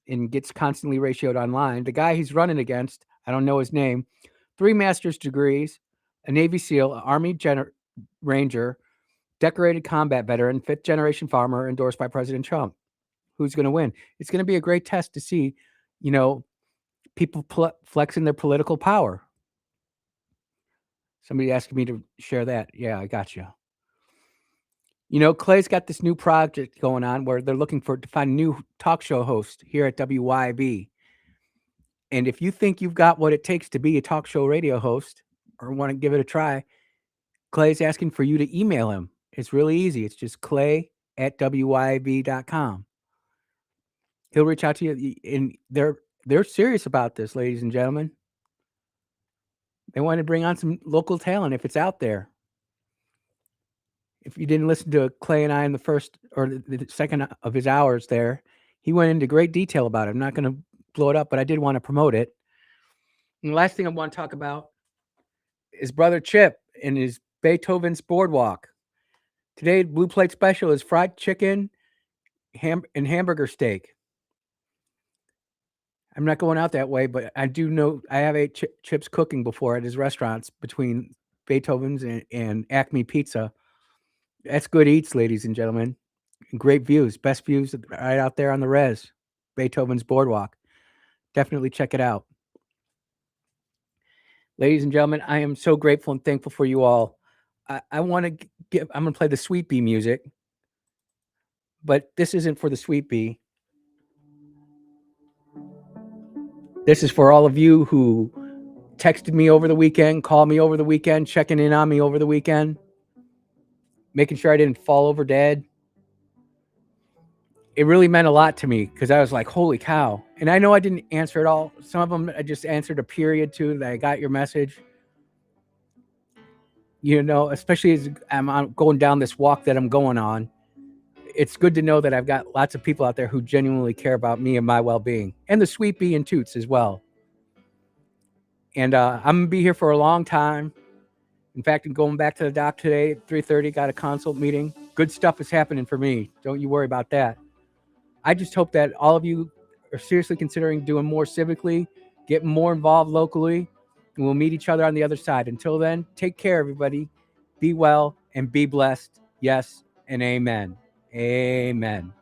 Speaker 1: and gets constantly ratioed online. The guy he's running against, I don't know his name, 3 master's degrees, a Navy SEAL, Army Ranger, decorated combat veteran, 5th generation farmer, endorsed by President Trump. Who's going to win? It's going to be a great test to see, people flexing their political power. Somebody asking me to share that. Yeah, I got you. Clay's got this new project going on where they're looking to find a new talk show host here at WYB. And if you think you've got what it takes to be a talk show radio host or want to give it a try, Clay's asking for you to email him. It's really easy. It's just clay@wyb.com. He'll reach out to you, and they're serious about this, ladies and gentlemen. They want to bring on some local talent if it's out there. If you didn't listen to Clay and I in the first or the second of his hours there, he went into great detail about it. I'm not going to blow it up, but I did want to promote it. And the last thing I want to talk about is Brother Chip and his Beethoven's Boardwalk. Today, Blue Plate Special is fried chicken and hamburger steak. I'm not going out that way, but I do know I have ate Chip's cooking before at his restaurants between Beethoven's and Acme Pizza. That's good eats, ladies and gentlemen. Great views, best views right out there on the res. Beethoven's Boardwalk. Definitely check it out. Ladies and gentlemen, I am so grateful and thankful for you all. I'm going to play the Sweet Bee music, but this isn't for the Sweet Bee. This is for all of you who texted me over the weekend, called me over the weekend, checking in on me over the weekend, making sure I didn't fall over dead. It really meant a lot to me because I was like, holy cow. And I know I didn't answer it all. Some of them I just answered a period to that I got your message. You know, especially as I'm going down this walk that I'm going on. It's good to know that I've got lots of people out there who genuinely care about me and my well-being, and the Sweet Bee and Toots as well. And I'm going to be here for a long time. In fact, I'm going back to the doc today at 3:30, got a consult meeting. Good stuff is happening for me. Don't you worry about that. I just hope that all of you are seriously considering doing more civically, getting more involved locally, and we'll meet each other on the other side. Until then, take care, everybody. Be well and be blessed. Yes, and amen. Amen.